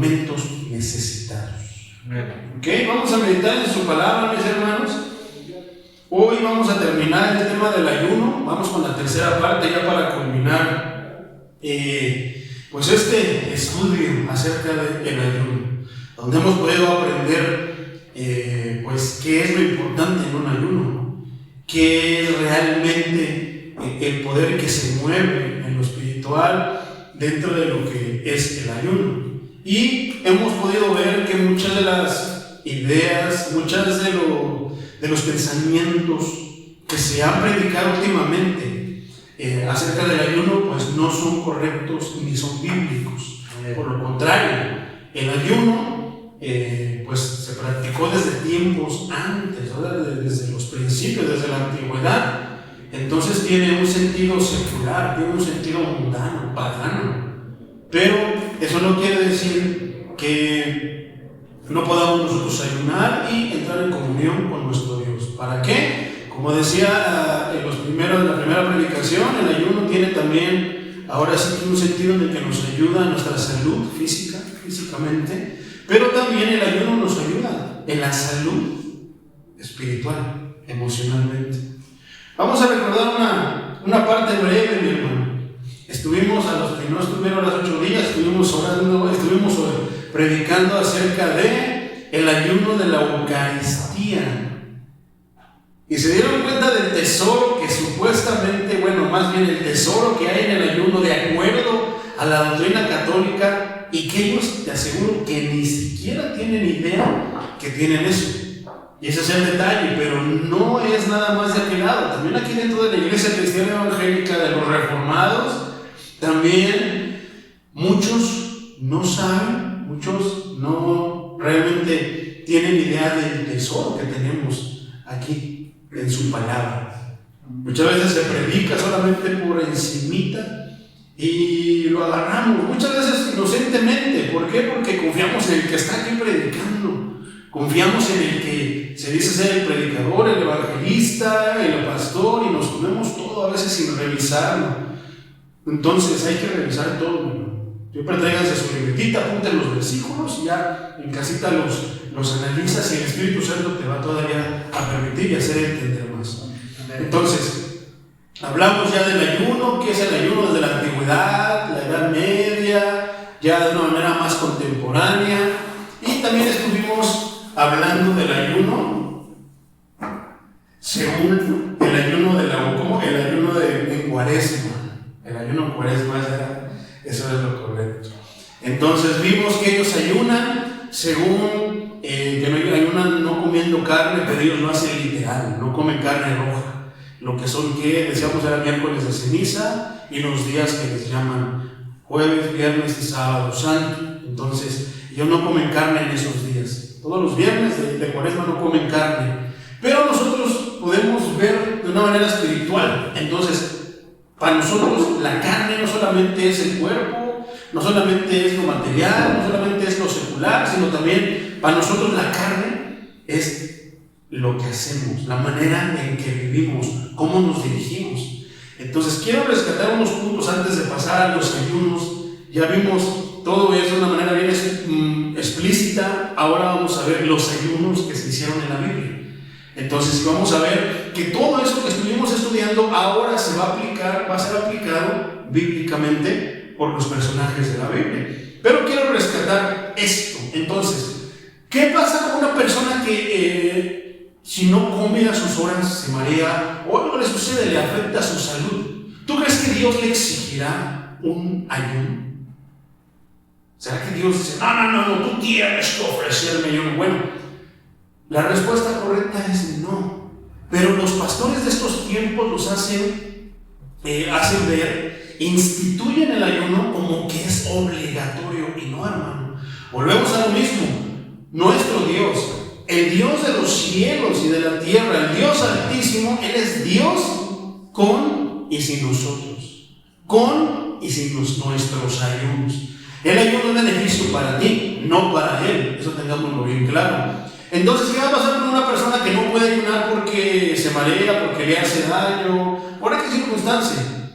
momentos necesitados. Ok, vamos a meditar en su palabra, mis hermanos. Hoy vamos a terminar el tema del ayuno. Vamos con la tercera parte ya para culminar pues este estudio acerca del ayuno, donde hemos podido aprender pues qué es lo importante en un ayuno, qué es realmente el poder que se mueve en lo espiritual dentro de lo que es el ayuno. Y hemos podido ver que muchas de las ideas, muchas de los pensamientos que se han predicado últimamente acerca del ayuno, pues no son correctos ni son bíblicos. Por lo contrario, el ayuno pues se practicó desde tiempos antes, ¿verdad? Desde los principios, desde la antigüedad. Entonces tiene un sentido secular, tiene un sentido mundano, pagano. Pero eso no quiere decir que no podamos nosotros ayunar y entrar en comunión con nuestro Dios. ¿Para qué? Como decía en la primera predicación, el ayuno tiene también, ahora sí que un sentido en el que nos ayuda a nuestra salud físicamente, pero también el ayuno nos ayuda en la salud espiritual, emocionalmente. Vamos a recordar una parte breve, mi hermano. Estuvimos, a los que no estuvieron los 8 días, estuvimos orando, estuvimos predicando acerca de el ayuno de la Eucaristía. Y se dieron cuenta del tesoro que supuestamente, bueno, más bien el tesoro que hay en el ayuno de acuerdo a la doctrina católica, y que ellos, te aseguro, que ni siquiera tienen idea que tienen eso. Y ese es el detalle, pero no es nada más de aquel lado. También aquí dentro de la Iglesia Cristiana Evangélica de los Reformados, también muchos no saben, muchos no realmente tienen idea del tesoro que tenemos aquí en su palabra. Muchas veces se predica solamente por encimita y lo agarramos, muchas veces inocentemente. ¿Por qué? Porque confiamos en el que está aquí predicando, confiamos en el que se dice ser el predicador, el evangelista, el pastor, y nos comemos todo a veces sin revisarlo. Entonces hay que revisar todo. Siempre tráiganse su libretita, apunten los versículos y ya en casita los analizas, y el Espíritu Santo te va todavía a permitir y hacer entender más. Entonces, hablamos ya del ayuno, que es el ayuno desde la antigüedad, la Edad Media, ya de una manera más contemporánea, y también estuvimos hablando del ayuno según el ayuno de Cuaresma. El ayuno en Cuaresma, eso es lo correcto. Entonces vimos que ellos ayunan según que no ayunan no comiendo carne, pero ellos lo hacen literal, no comen carne roja. Lo que son, que decíamos, era miércoles de ceniza y los días que les llaman jueves, viernes y sábado santo. Entonces ellos no comen carne en esos días. Todos los viernes de Cuaresma no comen carne. Pero nosotros podemos ver de una manera espiritual. Entonces, para nosotros la carne no solamente es el cuerpo, no solamente es lo material, no solamente es lo secular, sino también para nosotros la carne es lo que hacemos, la manera en que vivimos, cómo nos dirigimos. Entonces quiero rescatar unos puntos antes de pasar a los ayunos. Ya vimos todo eso de una manera bien explícita. Ahora vamos a ver los ayunos que se hicieron en la Biblia. Entonces vamos a ver que todo eso que estuvimos estudiando ahora va a ser aplicado bíblicamente por los personajes de la Biblia. Pero quiero rescatar esto. Entonces, ¿qué pasa con una persona que si no come a sus horas se marea o algo le sucede, le afecta su salud? ¿Tú crees que Dios le exigirá un ayuno? ¿Será que Dios dice, no, tú tienes que ofrecerme ayuno? Bueno, la respuesta correcta es no. Pero los pastores de estos tiempos los hacen ver, instituyen el ayuno como que es obligatorio, y no, hermano. Volvemos a lo mismo. Nuestro Dios, el Dios de los cielos y de la tierra, el Dios altísimo, Él es Dios con y sin nosotros, con y sin nuestros ayunos. El ayuno es beneficio para ti, no para Él. Eso tengámoslo bien claro. Entonces, ¿qué va a pasar con una persona que no puede ayunar porque se marea, porque le hace daño, por qué circunstancia?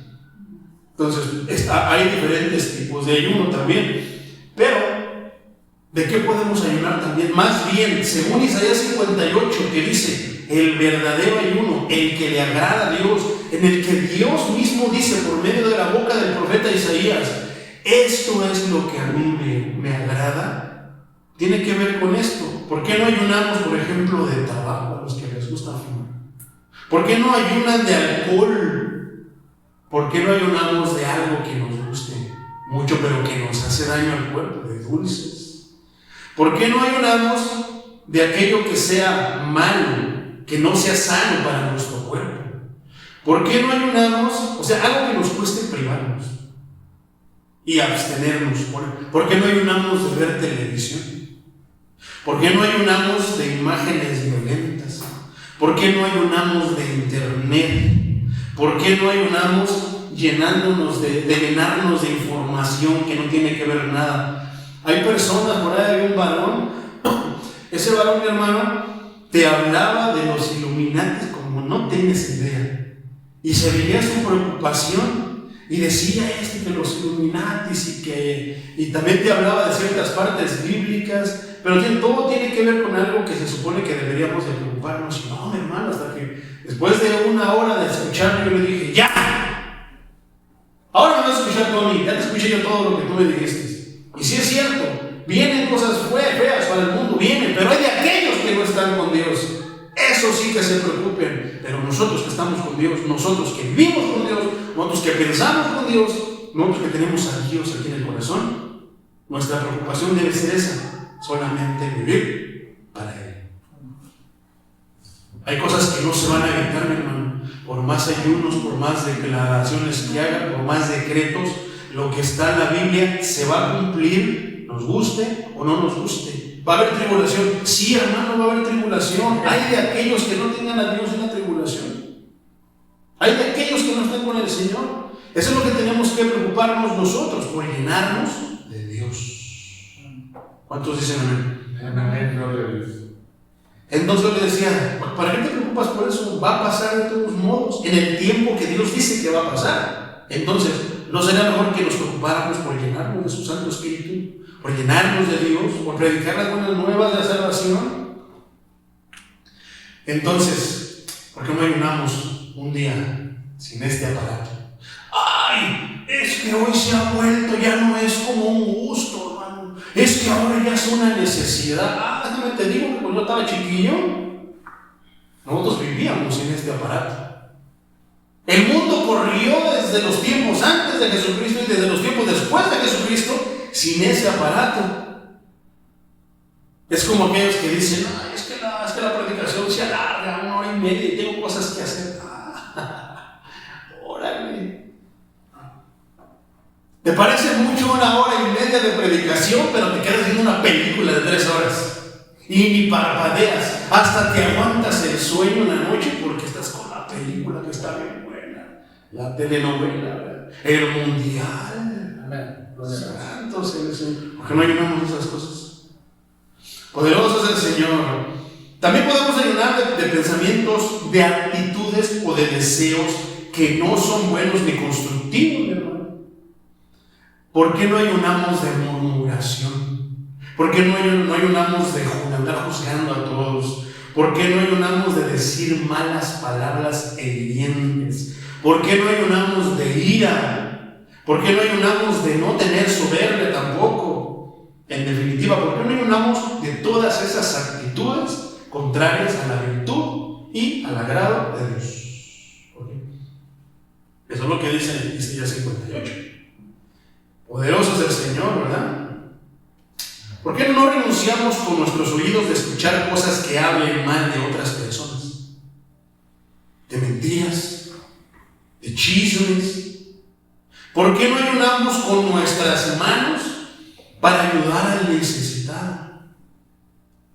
Entonces, hay diferentes tipos de ayuno también. Pero ¿De qué podemos ayunar también? Más bien, según Isaías 58, que dice, el verdadero ayuno, el que le agrada a Dios, en el que Dios mismo dice por medio de la boca del profeta Isaías, esto es lo que a mí me agrada, tiene que ver con esto. ¿Por qué no ayunamos, por ejemplo, de tabaco a los que les gusta fumar? ¿Por qué no ayunan de alcohol? ¿Por qué no ayunamos de algo que nos guste mucho pero que nos hace daño al cuerpo, de dulces? ¿Por qué no ayunamos de aquello que sea malo, que no sea sano para nuestro cuerpo? ¿Por qué no ayunamos, o sea, algo que nos cueste privarnos y abstenernos? ¿Por qué no ayunamos de ver televisión? ¿Por qué no ayunamos de imágenes violentas? ¿Por qué no ayunamos de internet? ¿Por qué no ayunamos llenándonos de llenarnos de información que no tiene que ver nada? Hay personas, por ahí había un varón, ese varón, mi hermano, te hablaba de los Illuminati como no tienes idea. Y se veía su preocupación y decía que los Illuminati y también te hablaba de ciertas partes bíblicas, pero todo tiene que ver con algo que se supone que deberíamos de preocuparnos. Y no, mi hermano, hasta que después de una hora de escucharme yo le dije, ¡ya! Ahora me vas a escuchar, Tony, ya te escuché yo todo lo que tú me dijiste. Y sí es cierto, vienen cosas feas para el mundo, vienen, pero hay de aquellos que no están con Dios. Eso sí que se preocupen, pero nosotros que estamos con Dios, nosotros que vivimos con Dios, nosotros que pensamos con Dios, nosotros que tenemos a Dios aquí en el corazón, nuestra preocupación debe ser esa, solamente vivir para Él. Hay cosas que no se van a evitar, mi hermano, por más ayunos, por más declaraciones que hagan, por más decretos. Lo que está en la Biblia se va a cumplir, nos guste o no nos guste. ¿Va a haber tribulación? Sí, hermano, va a haber tribulación. Hay de aquellos que no tengan a Dios en la tribulación. Hay de aquellos que no están con el Señor. Eso es lo que tenemos que preocuparnos nosotros, por llenarnos de Dios. ¿Cuántos dicen amén? Amén, gloria a Dios. Entonces yo le decía, ¿para qué te preocupas por eso? Va a pasar de todos modos, en el tiempo que Dios dice que va a pasar. Entonces, ¿no sería mejor que nos preocupáramos por llenarnos de su Santo Espíritu? Por llenarnos de Dios, por predicar las buenas nuevas de la salvación. Entonces, ¿por qué no ayunamos un día sin este aparato? ¡Ay! Es que hoy se ha vuelto, ya no es como un gusto, hermano. Es que ahora ya es una necesidad. Déjame te digo que cuando yo estaba chiquillo, nosotros vivíamos sin este aparato. El mundo corrió desde los tiempos antes de Jesucristo y desde los tiempos después de Jesucristo sin ese aparato. Es como aquellos que dicen, ay, es que la predicación se alarga 1 hora y media y tengo cosas que hacer. Órale. Te parece mucho 1 hora y media de predicación, pero te quedas viendo una película de 3 horas y ni parpadeas, hasta te aguantas el sueño en la noche porque estás con la película que está bien buena, la telenovela, el mundial. Amén. Santos el Señor. ¿Por qué no ayunamos esas cosas? Poderoso es el Señor. También podemos ayunar de pensamientos, de actitudes o de deseos que no son buenos ni constructivos, mi hermano. ¿Por qué no ayunamos de murmuración? ¿Por qué no ayunamos de andar juzgando a todos? ¿Por qué no ayunamos de decir malas palabras e hirientes? ¿Por qué no ayunamos de ira? ¿Por qué no ayunamos de no tener soberbia tampoco? En definitiva, ¿por qué no ayunamos de todas esas actitudes contrarias a la virtud y al agrado de Dios? ¿Por qué? Eso es lo que dice Isaías 58. Poderoso es el Señor, ¿verdad? ¿Por qué no renunciamos con nuestros oídos de escuchar cosas que hablen mal de otras personas? De mentiras, de chismes. ¿Por qué no ayunamos con nuestras manos para ayudar al necesitado?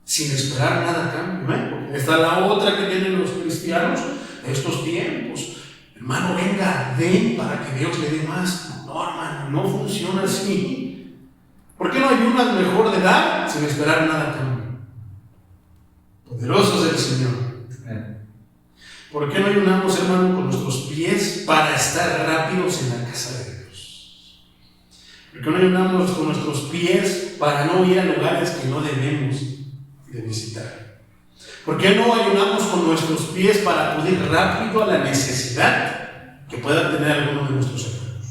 Sin esperar nada a cambio, Porque está la otra que tienen los cristianos de estos tiempos. Hermano, venga, den para que Dios le dé más. No, hermano, no funciona así. ¿Por qué no ayunas mejor de dar sin esperar nada a cambio? Poderoso es el Señor. ¿Por qué no ayunamos, hermano, con nuestros pies para estar rápidos en la casa de Dios? ¿Por qué no ayunamos con nuestros pies para no ir a lugares que no debemos de visitar? ¿Por qué no ayunamos con nuestros pies para acudir rápido a la necesidad que pueda tener alguno de nuestros hermanos?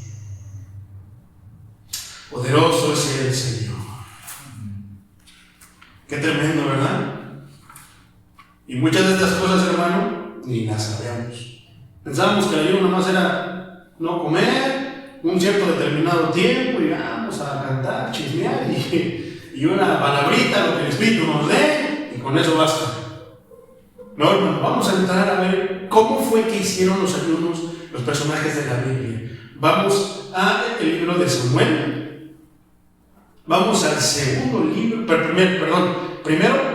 Poderoso es el Señor. Qué tremendo, ¿verdad? Y muchas de estas cosas, hermano, ni las sabemos. Pensábamos que el ayuno nomás era no comer un cierto determinado tiempo y vamos a cantar, chismear y una palabrita, lo que el Espíritu nos dé, y con eso basta. No, hermano, vamos a entrar a ver cómo fue que hicieron los ayunos los personajes de la Biblia. Vamos al libro de Samuel. Vamos al segundo libro, primero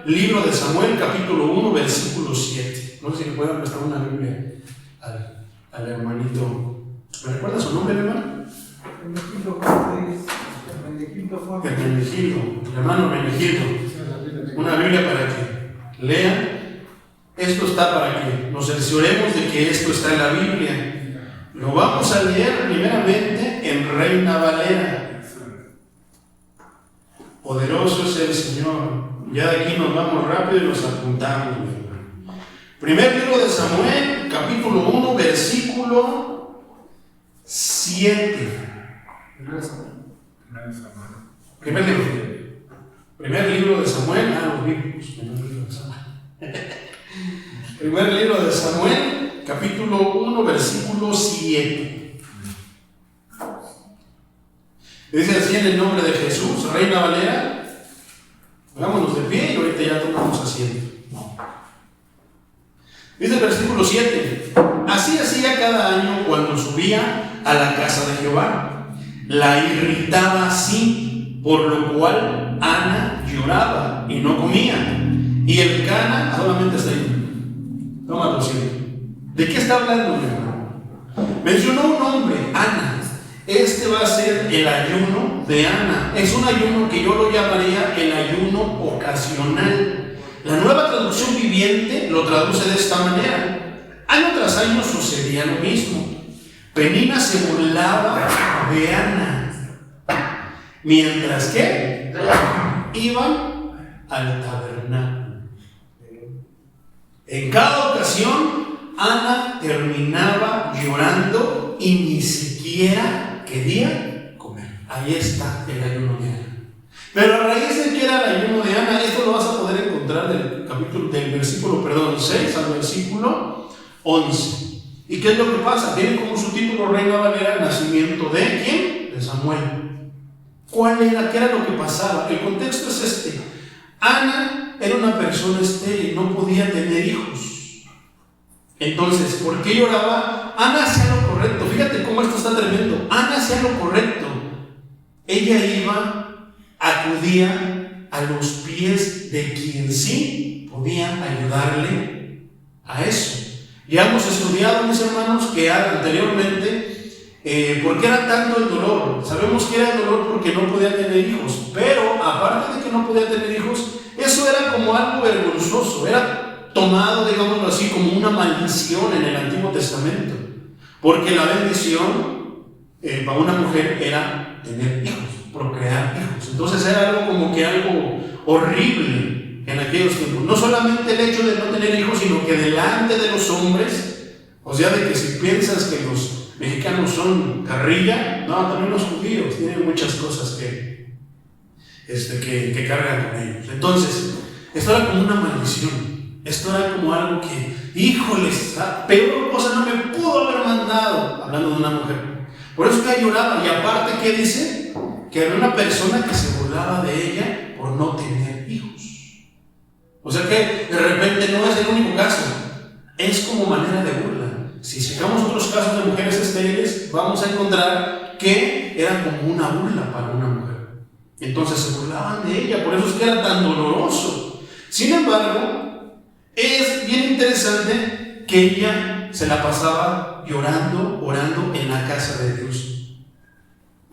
libro de Samuel, capítulo 1, versículo 7. No sé si le pueden prestar una Biblia al hermanito. ¿Me recuerda su nombre, hermano? Hermenegildo, hermano Hermenegildo. Una Biblia para que lean. Esto está para que nos cercioremos de que esto está en la Biblia. Lo vamos a leer primeramente en Reina Valera. Poderoso es el Señor. Ya de aquí nos vamos rápido y nos apuntamos. Primer libro de Samuel, capítulo 1, versículo 7. Primer libro de Samuel. Los bíblicos. Primer libro de Samuel, capítulo 1, versículo 7. Dice así en el nombre de Jesús, Reina Valera. Hagámonos de pie y ahorita ya tomamos asiento. Dice el versículo 7. Así hacía cada año cuando subía a la casa de Jehová. La irritaba así, por lo cual Ana lloraba y no comía. Y el Cana solamente está ahí. Toma 200. ¿De qué está hablando, mi hermano? Mencionó un nombre, Ana. Este va a ser el ayuno de Ana. Es un ayuno que yo lo llamaría el ayuno ocasional. La Nueva Traducción Viviente lo traduce de esta manera. Año tras año sucedía lo mismo. Penina se burlaba de Ana, mientras que iban al tabernáculo. En cada ocasión, Ana terminaba llorando y ni siquiera quería comer. Ahí está el ayuno de Ana. Pero a raíz de que era el ayuno de Ana, esto lo vas a poder encontrar del versículo 6 al versículo 11. ¿Y qué es lo que pasa? Tiene como subtítulo Reina Valera el nacimiento de ¿quién? De Samuel. ¿Cuál era? ¿Qué era lo que pasaba? El contexto es este. Ana era una persona estéril, no podía tener hijos. Entonces, ¿por qué lloraba? Ana hacía lo correcto. Fíjate cómo esto está tremendo. Ana hacía lo correcto. Ella acudía a los pies de quien sí podía ayudarle a eso. Ya hemos estudiado, mis hermanos, que anteriormente, ¿por qué era tanto el dolor? Sabemos que era el dolor porque no podía tener hijos, pero aparte de que no podía tener hijos, eso era como algo vergonzoso, era tomado, digámoslo así, como una maldición en el Antiguo Testamento, porque la bendición para una mujer era tener hijos, procrear hijos. Entonces era algo horrible en aquellos tiempos. No solamente el hecho de no tener hijos, sino que delante de los hombres, o sea, de que si piensas que los mexicanos son carrilla, no, también los judíos tienen muchas cosas que cargan con ellos. Entonces, esto era como una maldición. Esto era como algo que, híjoles, la peor cosa no me pudo haber mandado, hablando de una mujer. Por eso que ella lloraba. Y aparte, ¿qué dice? Que había una persona que se burlaba de ella por no tener hijos. O sea que de repente no es el único caso, es como manera de burla. Si sacamos otros casos de mujeres estériles, vamos a encontrar que era como una burla para una mujer. Entonces se burlaban de ella, por eso es que era tan doloroso. Sin embargo, es bien interesante que ella se la pasaba llorando, orando en la casa de Dios.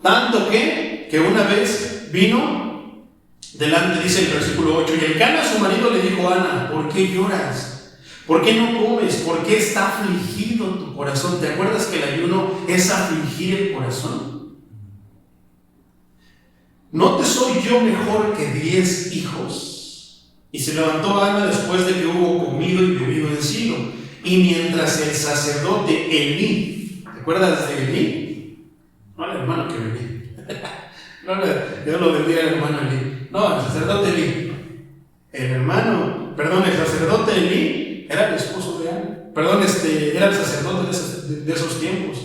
Tanto que una vez vino delante, dice el versículo 8, y el Cana, su marido, le dijo a Ana: ¿por qué lloras? ¿Por qué no comes? ¿Por qué está afligido tu corazón? ¿Te acuerdas que el ayuno es afligir el corazón? ¿no te soy yo mejor que 10 hijos? Y se levantó Ana después de que hubo comido y bebido en Silo. Y mientras el sacerdote Elí, ¿te acuerdas de Elí? No el hermano que Elí. Yo lo vendía al hermano Elí. No, el sacerdote Elí. El sacerdote Elí era el esposo de Ana. Era el sacerdote de esos tiempos.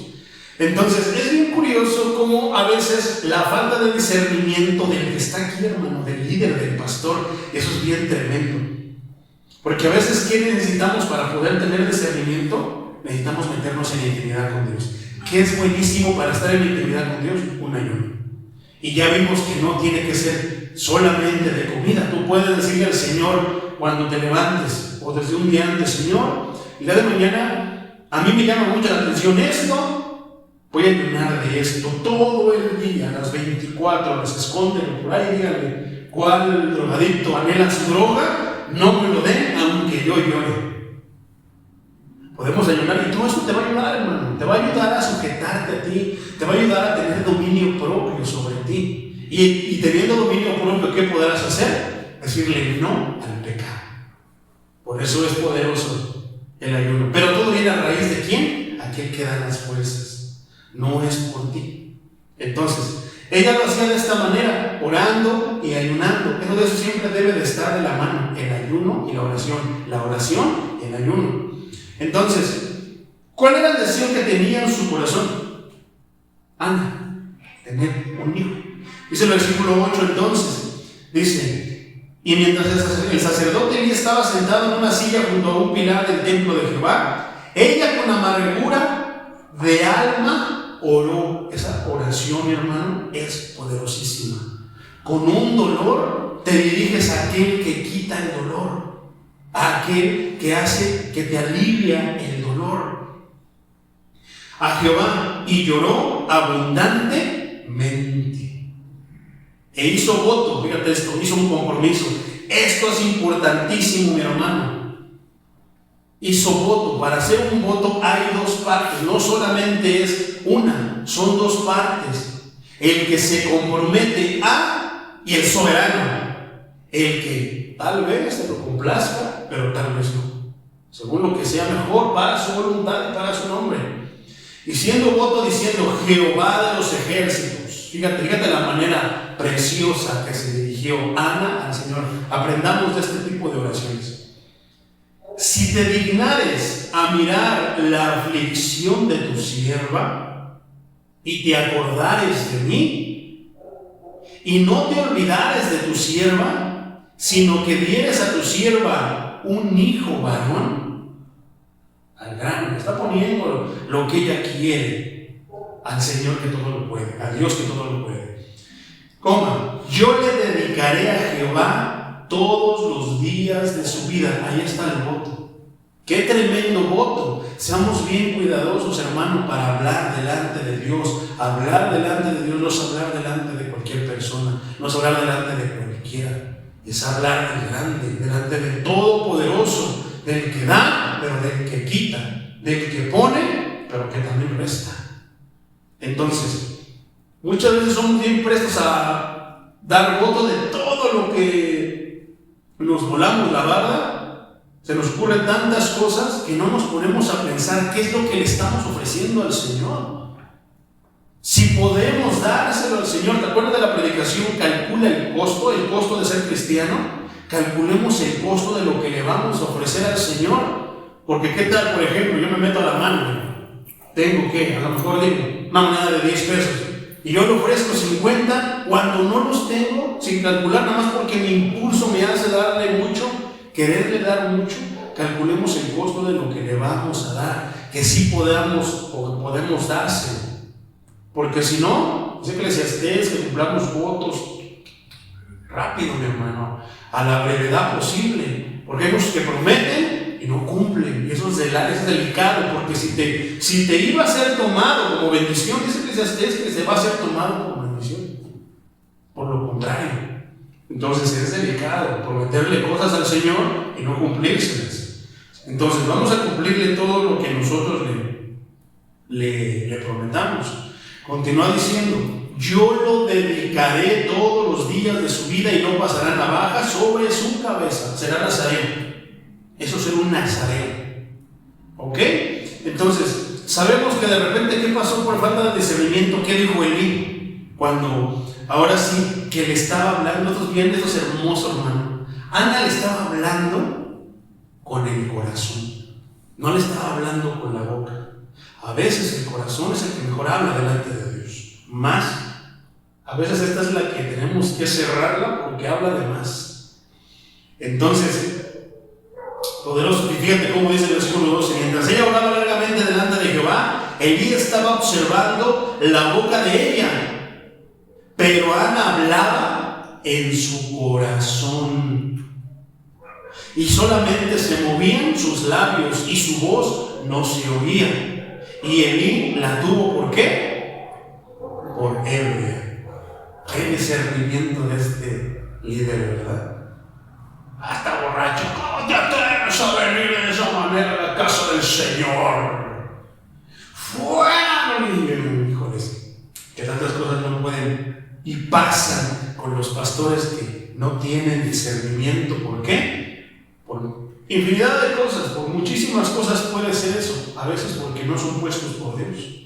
Entonces, es bien curioso cómo a veces la falta de discernimiento del que está aquí, hermano, del líder, del pastor, eso es bien tremendo. Porque a veces, ¿qué necesitamos para poder tener discernimiento? Necesitamos meternos en intimidad con Dios. ¿Qué es buenísimo para estar en intimidad con Dios? Un ayuno. Y ya vimos que no tiene que ser solamente de comida. Tú puedes decirle al Señor cuando te levantes o desde un día antes: Señor, el día de mañana a mí me llama mucho la atención esto. Voy a ayunar de esto todo el día, las 24 horas. Escóndelo por ahí, dígale cuál drogadicto anhela su droga, no me lo den aunque yo llore. Podemos ayunar y todo eso te va a ayudar, hermano. Te va a ayudar a sujetarte a ti, te va a ayudar a tener dominio propio sobre ti. Y teniendo dominio propio, ¿qué podrás hacer? Decirle no al pecado. Por eso es poderoso el ayuno. Pero todo viene a raíz de ¿quién? Aquel que da las fuerzas. No es por ti. Entonces, ella lo hacía de esta manera, orando y ayunando. Pero de eso siempre debe de estar de la mano, el ayuno y la oración. La oración y el ayuno. Entonces, ¿cuál era el deseo que tenía en su corazón? Ana, tener un hijo. Dice el versículo 8 entonces, dice: y mientras el sacerdote Elí estaba sentado en una silla junto a un pilar del templo de Jehová, ella con amargura de alma oró. Esa oración, mi hermano, es poderosísima. Con un dolor te diriges a aquel que quita el dolor, a aquel que hace que te alivia el dolor, a Jehová, y lloró abundantemente. E hizo voto, fíjate esto, hizo un compromiso. Esto es importantísimo, mi hermano. Hizo voto. Para hacer un voto hay dos partes, no solamente es una, son dos partes. El que se compromete a y el soberano. El que tal vez te lo complazca, pero tal vez no. Según lo que sea mejor para su voluntad y para su nombre. Y siendo voto diciendo: Jehová de los ejércitos. Fíjate la manera preciosa que se dirigió Ana al Señor. Aprendamos de este tipo de oraciones. Si te dignares a mirar la aflicción de tu sierva y te acordares de mí, y no te olvidares de tu sierva, sino que dieres a tu sierva un hijo varón, al grano, está poniendo lo que ella quiere al Señor que todo lo puede, a Dios que todo lo puede. Yo le dedicaré a Jehová todos los días de su vida. Ahí está el voto. ¡Qué tremendo voto! Seamos bien cuidadosos, hermano, para hablar delante de Dios. Hablar delante de Dios no es hablar delante de cualquier persona, no es hablar delante de cualquiera. Es hablar del grande, delante del Todopoderoso, del que da, pero del que quita, del que pone, pero que también resta. Entonces, muchas veces somos bien prestos a dar voto de todo lo que nos volamos la barda. Se nos ocurren tantas cosas que no nos ponemos a pensar qué es lo que le estamos ofreciendo al Señor. Si podemos dárselo al Señor, ¿te acuerdas de la predicación? Calcula el costo de ser cristiano. Calculemos el costo de lo que le vamos a ofrecer al Señor. Porque qué tal, por ejemplo, yo me meto a la mano, tengo que, a lo mejor digo, una moneda de 10 pesos. Y yo le ofrezco 50 cuando no los tengo, sin calcular, nada más porque mi impulso me hace darle mucho, quererle dar mucho. Calculemos el costo de lo que le vamos a dar, que sí podemos dárselo. Porque si no, dice Eclesiastés que cumplamos votos rápido, mi hermano, a la brevedad posible. Porque hay muchos que prometen y no cumplen, y eso es delicado, porque si te iba a ser tomado como bendición, dice Eclesiastés que se va a ser tomado como bendición. Por lo contrario, entonces es delicado prometerle cosas al Señor y no cumplírselas. Entonces vamos a cumplirle todo lo que nosotros le prometamos. Continúa diciendo: yo lo dedicaré todos los días de su vida y no pasará navaja sobre su cabeza. Será nazareo. Eso será un nazareo. ¿Ok? Entonces, sabemos que de repente, ¿qué pasó por falta de discernimiento? ¿Qué dijo Elí? Cuando, ahora sí, que le estaba hablando, estos bien, esto es hermoso, hermano. Ana le estaba hablando con el corazón, no le estaba hablando con la boca. A veces el corazón es el que mejor habla delante de Dios. Más, a veces esta es la que tenemos que cerrarla porque habla de más. Entonces, poderoso, y fíjate cómo dice el versículo 12: mientras ella hablaba largamente delante de Jehová, Elí estaba observando la boca de ella, pero Ana hablaba en su corazón, y solamente se movían sus labios y su voz no se oía. Y Elí la tuvo, ¿por qué? Por ebria. Qué discernimiento de este líder, ¿verdad? Hasta borracho. ¿Cómo te atreves a venir de esa manera a la casa del Señor? ¡Fuera! Híjoles, que tantas cosas no pueden y pasan con los pastores que no tienen discernimiento. ¿Por qué? Por infinidad de cosas, por muchísimas cosas puede ser eso. A veces porque no son puestos por Dios.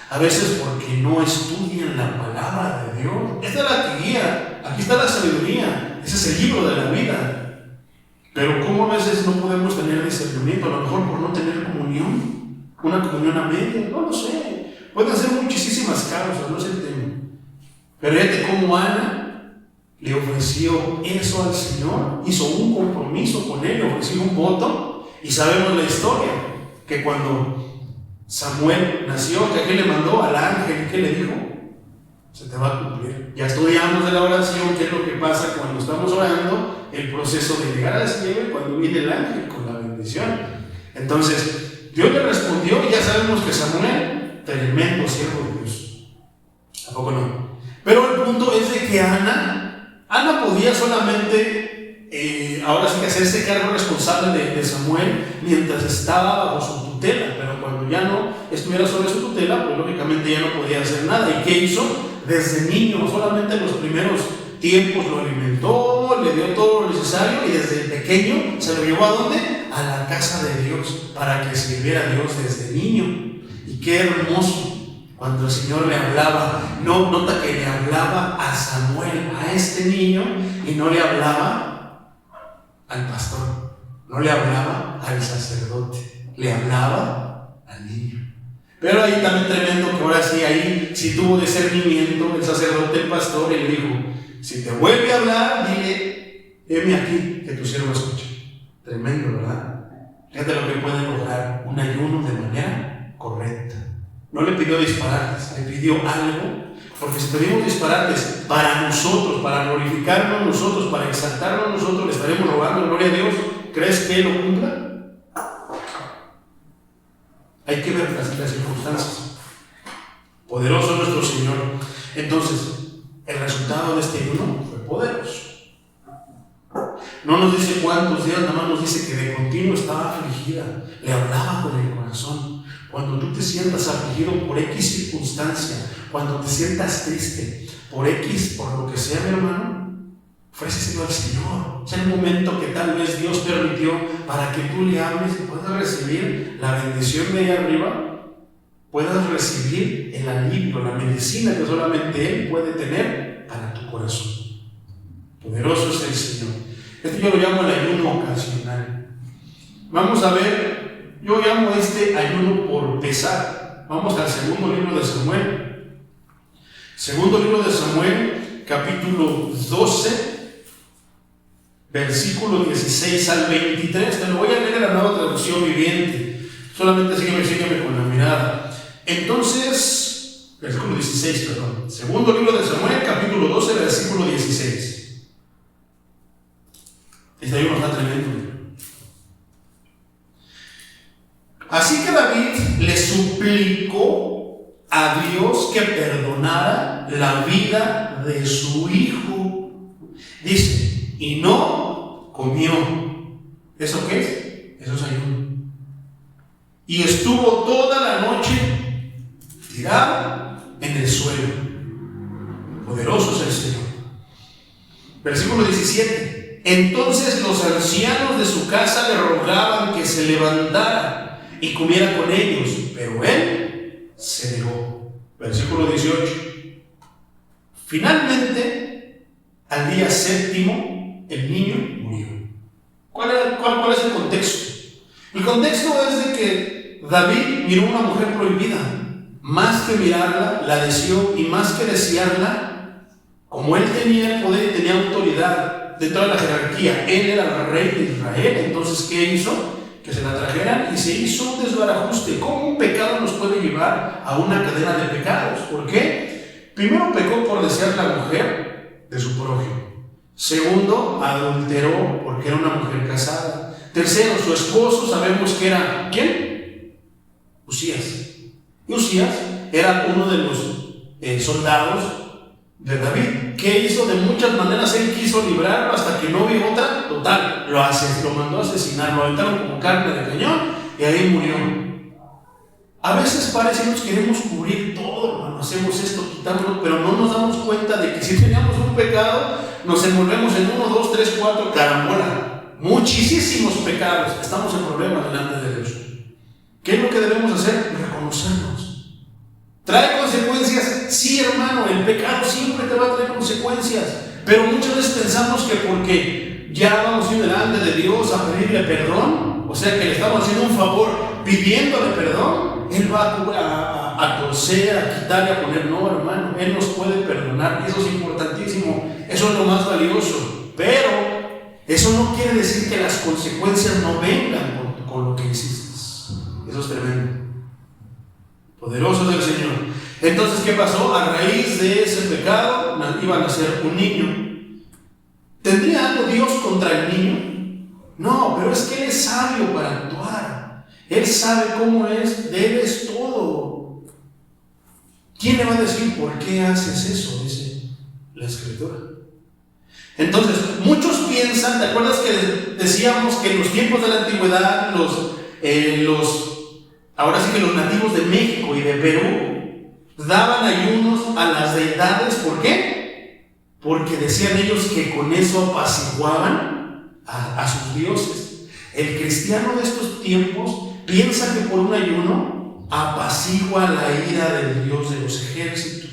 A veces porque no estudian la palabra de Dios. Esta es la que guía. Aquí está la sabiduría. Ese es el libro de la vida. Pero ¿cómo a veces no podemos tener discernimiento? A lo mejor por no tener comunión. Una comunión a media. No lo sé. Pueden ser muchísimas causas, no es el tema. Pero fíjate cómo Ana le ofreció eso al Señor. Hizo un compromiso con él, le ofreció un voto. Y sabemos la historia. Que cuando Samuel nació, que aquí le mandó al ángel, ¿qué le dijo? Se te va a cumplir. Ya estudiamos de la oración, qué es lo que pasa cuando estamos orando, el proceso de llegar al cielo y cuando viene el ángel con la bendición. Entonces, Dios le respondió y ya sabemos que Samuel, tremendo siervo de Dios. ¿A poco no? Pero el punto es de que Ana podía solamente, ahora sí que hacerse cargo responsable de Samuel mientras estaba bajo su tutela, pero cuando ya no estuviera sobre su tutela, pues lógicamente ya no podía hacer nada. ¿Y qué hizo? Desde niño, solamente en los primeros tiempos lo alimentó, le dio todo lo necesario y desde pequeño se lo llevó ¿a dónde? A la casa de Dios, para que sirviera a Dios desde niño. Y qué hermoso cuando el Señor le hablaba. No, nota que le hablaba a Samuel, a este niño, y no le hablaba al pastor, no le hablaba al sacerdote, le hablaba al niño. Pero ahí también tremendo que ahora sí, ahí sí tuvo discernimiento el sacerdote, el pastor, y le dijo: si te vuelve a hablar, dile, heme aquí, que tu siervo escuche. Tremendo, ¿verdad? Fíjate lo que puede lograr un ayuno de manera correcta. No le pidió disparates, le pidió algo, porque si pedimos disparates para nosotros, para glorificarnos nosotros, para exaltarnos nosotros, le estaremos rogando gloria a Dios. ¿Crees que Él lo cumpla? Hay que ver las circunstancias. Poderoso nuestro Señor. Entonces, el resultado de este ayuno fue poderoso. No nos dice cuántos días, nada más nos dice que de continuo estaba afligida. Le hablaba con el corazón. Cuando tú te sientas afligido por X circunstancia, cuando te sientas triste por X, por lo que sea, mi hermano, ofréceselo al Señor. Es el momento que tal vez Dios permitió para que tú le hables y puedas recibir la bendición de ahí arriba, puedas recibir el alivio, la medicina que solamente Él puede tener para tu corazón. Poderoso es el Señor. Esto yo lo llamo el ayuno ocasional. Vamos a ver, yo llamo este ayuno por pesar. Vamos al segundo libro de Samuel. Segundo libro de Samuel, capítulo 12. Versículo 16 al 23, te lo voy a leer en la Nueva Traducción Viviente. Solamente sígueme con la mirada. Entonces, versículo 16, perdón. Segundo libro de Samuel, capítulo 12, versículo 16. Este ayuno está tremendo. Así que David le suplicó a Dios que perdonara la vida de su hijo. Dice, y no comió. ¿Eso qué es? Eso es ayuno. Y estuvo toda la noche tirado en el suelo. Versículo 17. Entonces los ancianos de su casa le rogaban que se levantara y comiera con ellos, pero él se negó. Versículo 18. Finalmente, al día séptimo, el niño murió. ¿Cuál es el contexto? El contexto es de que David miró a una mujer prohibida. Más que mirarla, la deseó, y más que desearla, como él tenía el poder y tenía autoridad dentro de la jerarquía, él era el rey de Israel. Entonces, ¿qué hizo? Que se la trajeran, y se hizo un desbarajuste. ¿Cómo un pecado nos puede llevar a una cadena de pecados? ¿Por qué? Primero, pecó por desear la mujer de su prójimo. Segundo, adulteró porque era una mujer casada. Tercero, su esposo sabemos que era ¿quién? Uzías. Y Uzías era uno de los soldados de David. ¿Qué hizo? De muchas maneras él quiso librarlo, hasta que no vio otra. Total, lo mandó a asesinar, lo aventaron como carne de cañón y ahí murió. A veces parece que nos queremos cubrir todo, hermano. Hacemos esto, quitámoslo, pero no nos damos cuenta de que si teníamos un pecado, nos envolvemos en 1, 2, 3, 4, carambola. Muchísimos pecados. Estamos en problemas delante de Dios. ¿Qué es lo que debemos hacer? Reconocernos. ¿Trae consecuencias? Sí, hermano, el pecado siempre te va a traer consecuencias. Pero muchas veces pensamos que porque ya vamos a ir delante de Dios a pedirle perdón, o sea que le estamos haciendo un favor pidiéndole perdón, Él va a torcer, a quitar y a poner. No, hermano, Él nos puede perdonar, y eso es importantísimo, eso es lo más valioso. Pero eso no quiere decir que las consecuencias no vengan con lo que hiciste. Eso es tremendo. Poderoso es el Señor. Entonces, ¿qué pasó? A raíz de ese pecado iba a nacer un niño. ¿Tendría algo Dios contra el niño? No, pero es que Él es sabio para actuar. Él sabe cómo es, de Él es todo. ¿Quién le va a decir por qué haces eso? Dice la Escritura. Entonces, muchos piensan, ¿te acuerdas que decíamos que en los tiempos de la antigüedad, ahora sí que los nativos de México y de Perú daban ayunos a las deidades? ¿Por qué? Porque decían ellos que con eso apaciguaban a sus dioses. El cristiano de estos tiempos piensa que por un ayuno apacigua la ira del Dios de los ejércitos.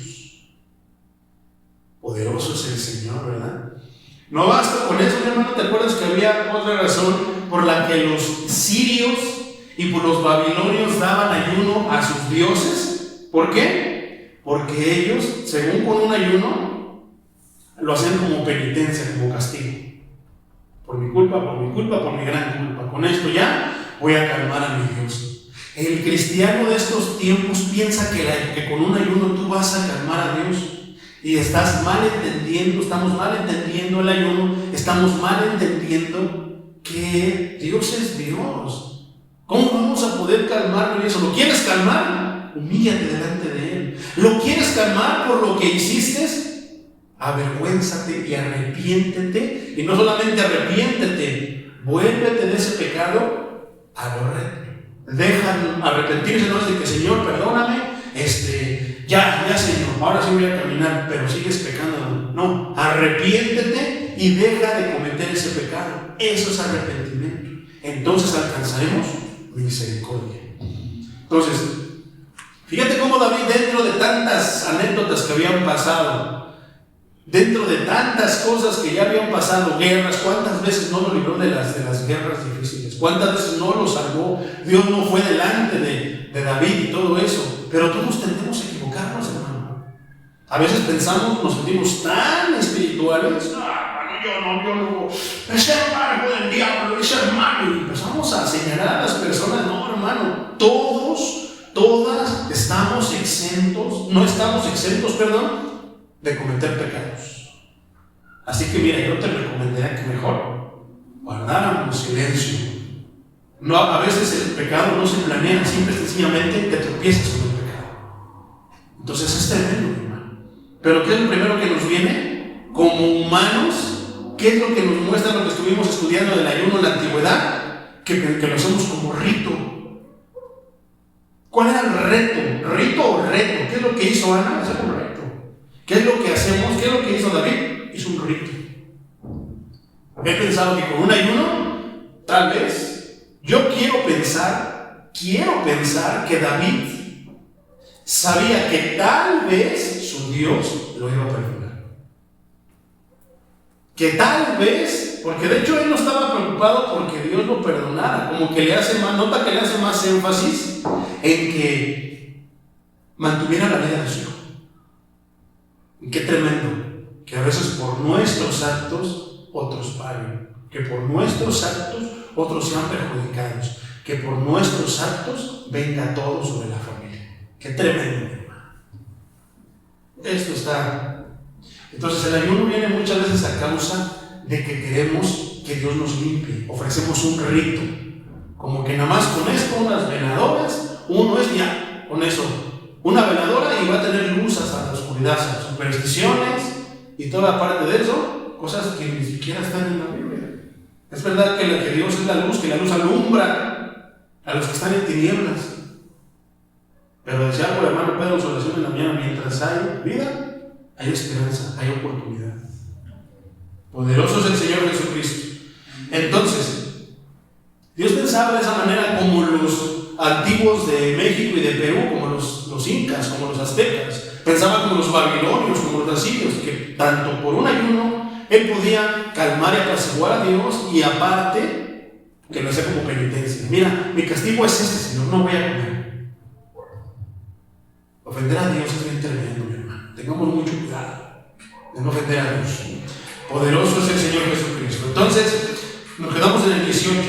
Poderoso es el Señor, ¿verdad? No basta con eso, hermano. ¿Te acuerdas que había otra razón por la que los sirios y por los babilonios daban ayuno a sus dioses? ¿Por qué? Porque ellos, según con un ayuno, lo hacían como penitencia, como castigo. Por mi culpa, por mi gran culpa. Con esto ya voy a calmar a mi Dios. El cristiano de estos tiempos piensa que con un ayuno tú vas a calmar a Dios. Y estamos mal entendiendo el ayuno, estamos mal entendiendo que Dios es Dios. ¿Cómo vamos a poder calmarlo y eso? ¿Lo quieres calmar? Humíllate delante de Él. ¿Lo quieres calmar por lo que hiciste? Avergüénzate y arrepiéntete. Y no solamente arrepiéntete, vuélvete de ese pecado a lo recto. Dejan arrepentirse, no es de que Señor, perdóname, ya Señor, ahora sí voy a caminar, pero sigues pecando. No, arrepiéntete y deja de cometer ese pecado. Eso es arrepentimiento. Entonces alcanzaremos misericordia. Entonces, fíjate cómo David, dentro de tantas anécdotas que habían pasado, dentro de tantas cosas que ya habían pasado, guerras, ¿cuántas veces no lo libró de las guerras difíciles? ¿Cuántas veces no lo salvó? Dios no fue delante de David y todo eso. Pero todos tendemos a equivocarnos, hermano. A veces pensamos, nos sentimos tan espirituales. Yo no, ese hermano del diablo, ese hermano. Y empezamos a señalar a las personas. No, hermano, todas estamos exentos, no estamos exentos, de cometer pecados. Así que mira, yo te recomendaría que mejor guardáramos silencio. No, a veces el pecado no se planea, simple y sencillamente te tropiezas con el pecado. Entonces es tremendo, hermano. Pero ¿qué es lo primero que nos viene? Como humanos, ¿qué es lo que nos muestra lo que estuvimos estudiando del ayuno en la antigüedad? Que lo hacemos como rito. ¿Cuál era el reto? ¿Rito o reto? ¿Qué es lo que hizo Ana? Hacer un reto. ¿Qué es lo que hacemos? ¿Qué es lo que hizo David? Hizo un rito. He pensado que con un ayuno, tal vez, yo quiero pensar que David sabía que tal vez su Dios lo iba a perdonar. Que tal vez, porque de hecho él no estaba preocupado porque Dios lo perdonara, como que le hace más, nota que le hace más énfasis en que mantuviera la vida de su hijo. Qué tremendo, que a veces por nuestros actos otros paguen, que por nuestros actos otros sean perjudicados, que por nuestros actos venga todo sobre la familia. Qué tremendo, hermano. Esto está. Entonces el ayuno viene muchas veces a causa de que queremos que Dios nos limpie. Ofrecemos un rito, como que nada más con esto, unas veladoras, uno es ya, con eso, una veladora y va a tener luz hasta la oscuridad, supersticiones y toda parte de eso, cosas que ni siquiera están en la Biblia. Es verdad que Dios es la luz, que la luz alumbra a los que están en tinieblas. Pero decía algo el hermano Pedro en su oración en la mañana: mientras hay vida, hay esperanza, hay oportunidad. Poderoso es el Señor Jesucristo. Entonces, Dios pensaba de esa manera como los antiguos de México y de Perú, como los incas, como los aztecas. Pensaba como los babilonios, como los asirios, que tanto por un ayuno él podía calmar y apaciguar a Dios, y aparte que lo hacía como penitencia. Mira, mi castigo es este, Señor, no voy a comer. Ofender a Dios es bien tremendo, mi hermano. Tengamos mucho cuidado de no ofender a Dios. Poderoso es el Señor Jesucristo. Entonces, nos quedamos en el 18,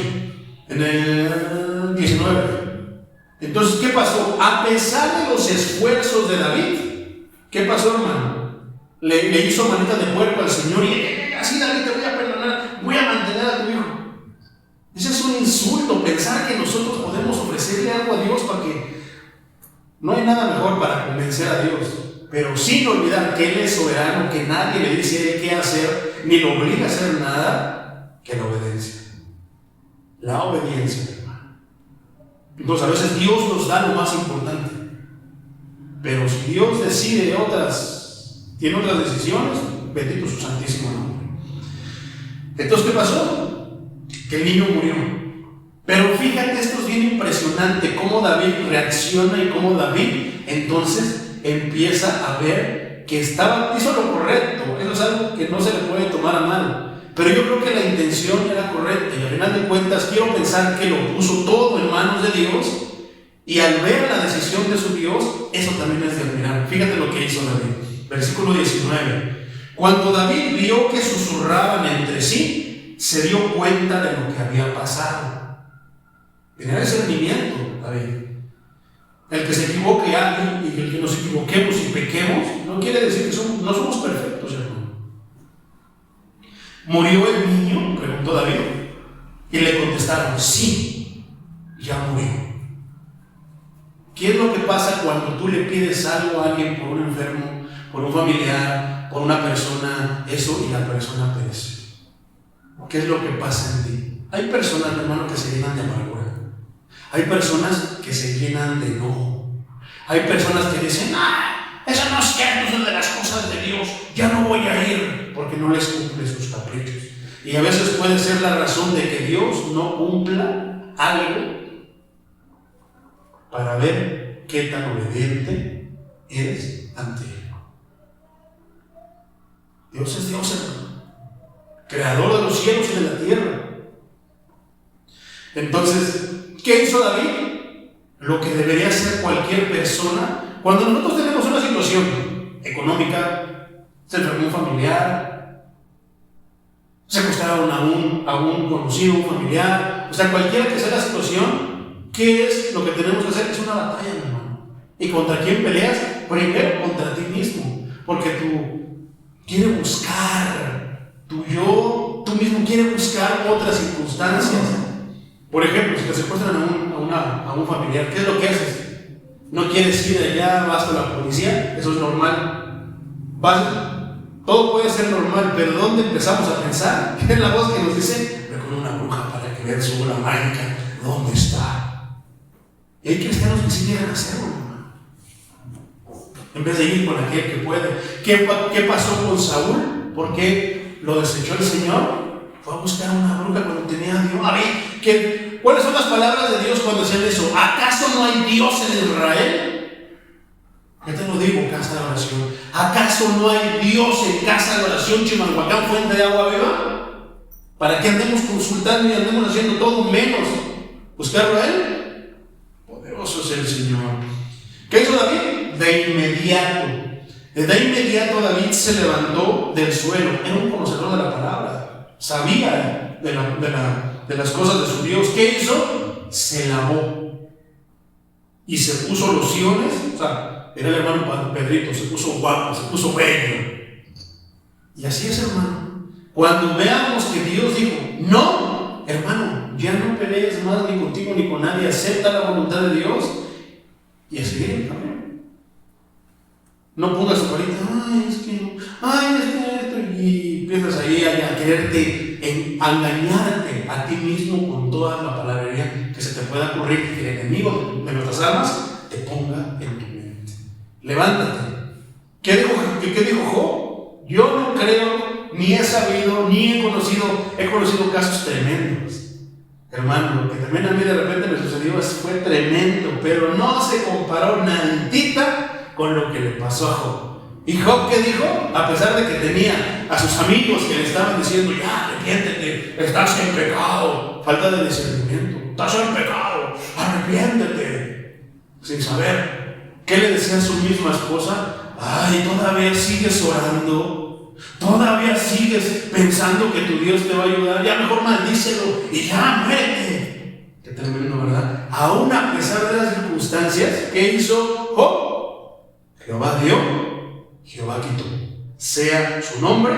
en el 19. Entonces, ¿qué pasó? A pesar de los esfuerzos de David, ¿qué pasó, hermano? Le hizo manita de puerco al Señor y así, David, te voy a perdonar, voy a mantener a tu hijo. Ese es un insulto, pensar que nosotros podemos ofrecerle algo a Dios para que... No hay nada mejor para convencer a Dios, pero sin olvidar que Él es soberano, que nadie le dice qué hacer, ni lo obliga a hacer nada, que la obediencia. La obediencia, hermano. Entonces a veces Dios nos da lo más importante, pero si Dios decide tiene otras decisiones, bendito su santísimo nombre. Entonces, ¿qué pasó? Que el niño murió. Pero fíjate, esto es bien impresionante, cómo David reacciona y cómo David entonces empieza a ver que hizo lo correcto. Eso es algo que no se le puede tomar a mal, pero yo creo que la intención era correcta, y al final de cuentas quiero pensar que lo puso todo en manos de Dios, y al ver la decisión de su Dios, eso también es de admirar. Fíjate lo que hizo David. Versículo 19. Cuando David vio que susurraban entre sí, se dio cuenta de lo que había pasado. Tenía discernimiento, David. El que se equivoque alguien y el que nos equivoquemos y pequemos no quiere decir que no somos perfectos, hermano. ¿Murió el niño?, preguntó David. Y le contestaron: sí, ya murió. ¿Qué es lo que pasa cuando tú le pides algo a alguien por un enfermo, por un familiar, por una persona, eso, y la persona perece? ¿Qué es lo que pasa en ti? Hay personas, hermano, que se llenan de amargura. Hay personas que se llenan de enojo. Hay personas que dicen: eso no es cierto, eso es de las cosas de Dios, ya no voy a ir, porque no les cumple sus caprichos. Y a veces puede ser la razón de que Dios no cumpla algo para ver qué tan obediente eres ante Él. Dios es Dios, hermano, creador de los cielos y de la tierra. Entonces, ¿qué hizo David? Lo que debería hacer cualquier persona cuando nosotros tenemos una situación económica, se enfermó un familiar, secuestraron a un conocido, un familiar, o sea, cualquiera que sea la situación. ¿Qué es lo que tenemos que hacer? Es una batalla, hermano. ¿Y contra quién peleas? Primero contra ti mismo, porque tú quieres buscar, tú mismo quieres buscar otras circunstancias. Por ejemplo, si te secuestran a un familiar, ¿qué es lo que haces? No quieres ir allá, vas con la policía, eso es normal. Todo puede ser normal, pero ¿dónde empezamos a pensar? ¿Qué es la voz que nos dice? Ve con una bruja para que vean su bola mágica. ¿Dónde está? Y hay cristianos que sí llegan a hacerlo, hermano, en vez de ir con aquel que puede. ¿Qué pasó con Saúl? ¿Por qué lo desechó el Señor? Fue a buscar a una bruja cuando tenía a Dios. A ver, ¿cuáles son las palabras de Dios cuando decían eso? ¿Acaso no hay Dios en Israel? Yo te lo digo, casa de oración. ¿Acaso no hay Dios en casa de oración, Chimalhuacán, fuente de agua viva? ¿Para qué andemos consultando y andemos haciendo todo menos buscarlo a Él? Poderoso es el Señor. ¿Qué hizo David? De inmediato David se levantó del suelo. Era un conocedor de la palabra, sabía de las cosas de su Dios. ¿Qué hizo? Se lavó y se puso lociones. O sea, era el hermano Pedrito, se puso guapo, se puso bello. Y así es, hermano. Cuando veamos que Dios dijo, no, hermano, ya no pelees más ni contigo ni con nadie, acepta la voluntad de Dios y a seguir el camino. No pongas tu carita, es que esto, y empiezas ahí a quererte engañarte a ti mismo con toda la palabrería que se te pueda ocurrir, que el enemigo de nuestras almas te ponga en tu mente. Levántate. ¿Qué dijo Job? Yo no creo, ni he sabido, ni he conocido casos tremendos. Hermano, lo que también a mí de repente me sucedió fue tremendo, pero no se comparó nadita con lo que le pasó a Job. ¿Y Job qué dijo? A pesar de que tenía a sus amigos que le estaban diciendo, ya, arrepiéntete, estás en pecado, falta de discernimiento, estás en pecado, arrepiéntete, sin saber. ¿Qué le decía a su misma esposa? Ay, todavía sigues orando, todavía sigues pensando que tu Dios te va a ayudar, ya mejor maldícelo y ya muérete. Qué tremendo, ¿verdad? Aún a pesar de las circunstancias, ¿qué hizo Job? Jehová dio, Jehová quitó. Sea su nombre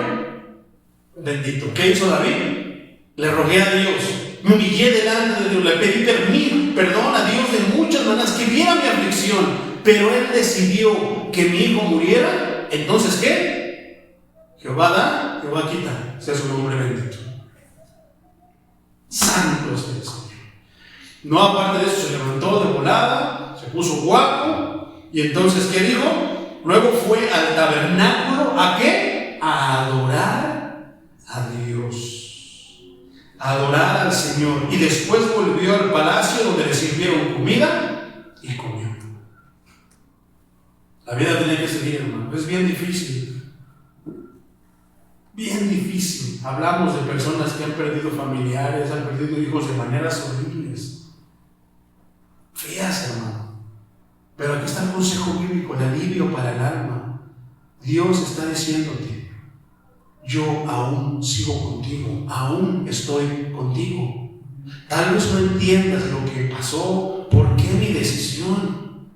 bendito. ¿Qué hizo David? Le rogué a Dios, me humillé delante de Dios, le pedí perdón a Dios de muchas maneras, que viera mi aflicción, pero Él decidió que mi hijo muriera. Entonces, ¿qué? Jehová da, Jehová quita. Sea su nombre bendito. Santo es el Señor. No, aparte de eso, se levantó de volada, se puso guapo. Y entonces, ¿qué dijo? Luego fue al tabernáculo, ¿a qué? A adorar a Dios, a adorar al Señor. Y después volvió al palacio donde le sirvieron comida y comió. La vida tiene que seguir, hermano. Es bien difícil. Bien difícil. Hablamos de personas que han perdido familiares, han perdido hijos de maneras horribles. Feas, hermano. Pero aquí está el consejo bíblico, el alivio para el alma. Dios está diciéndote, yo aún sigo contigo, aún estoy contigo. Tal vez no entiendas lo que pasó, por qué mi decisión,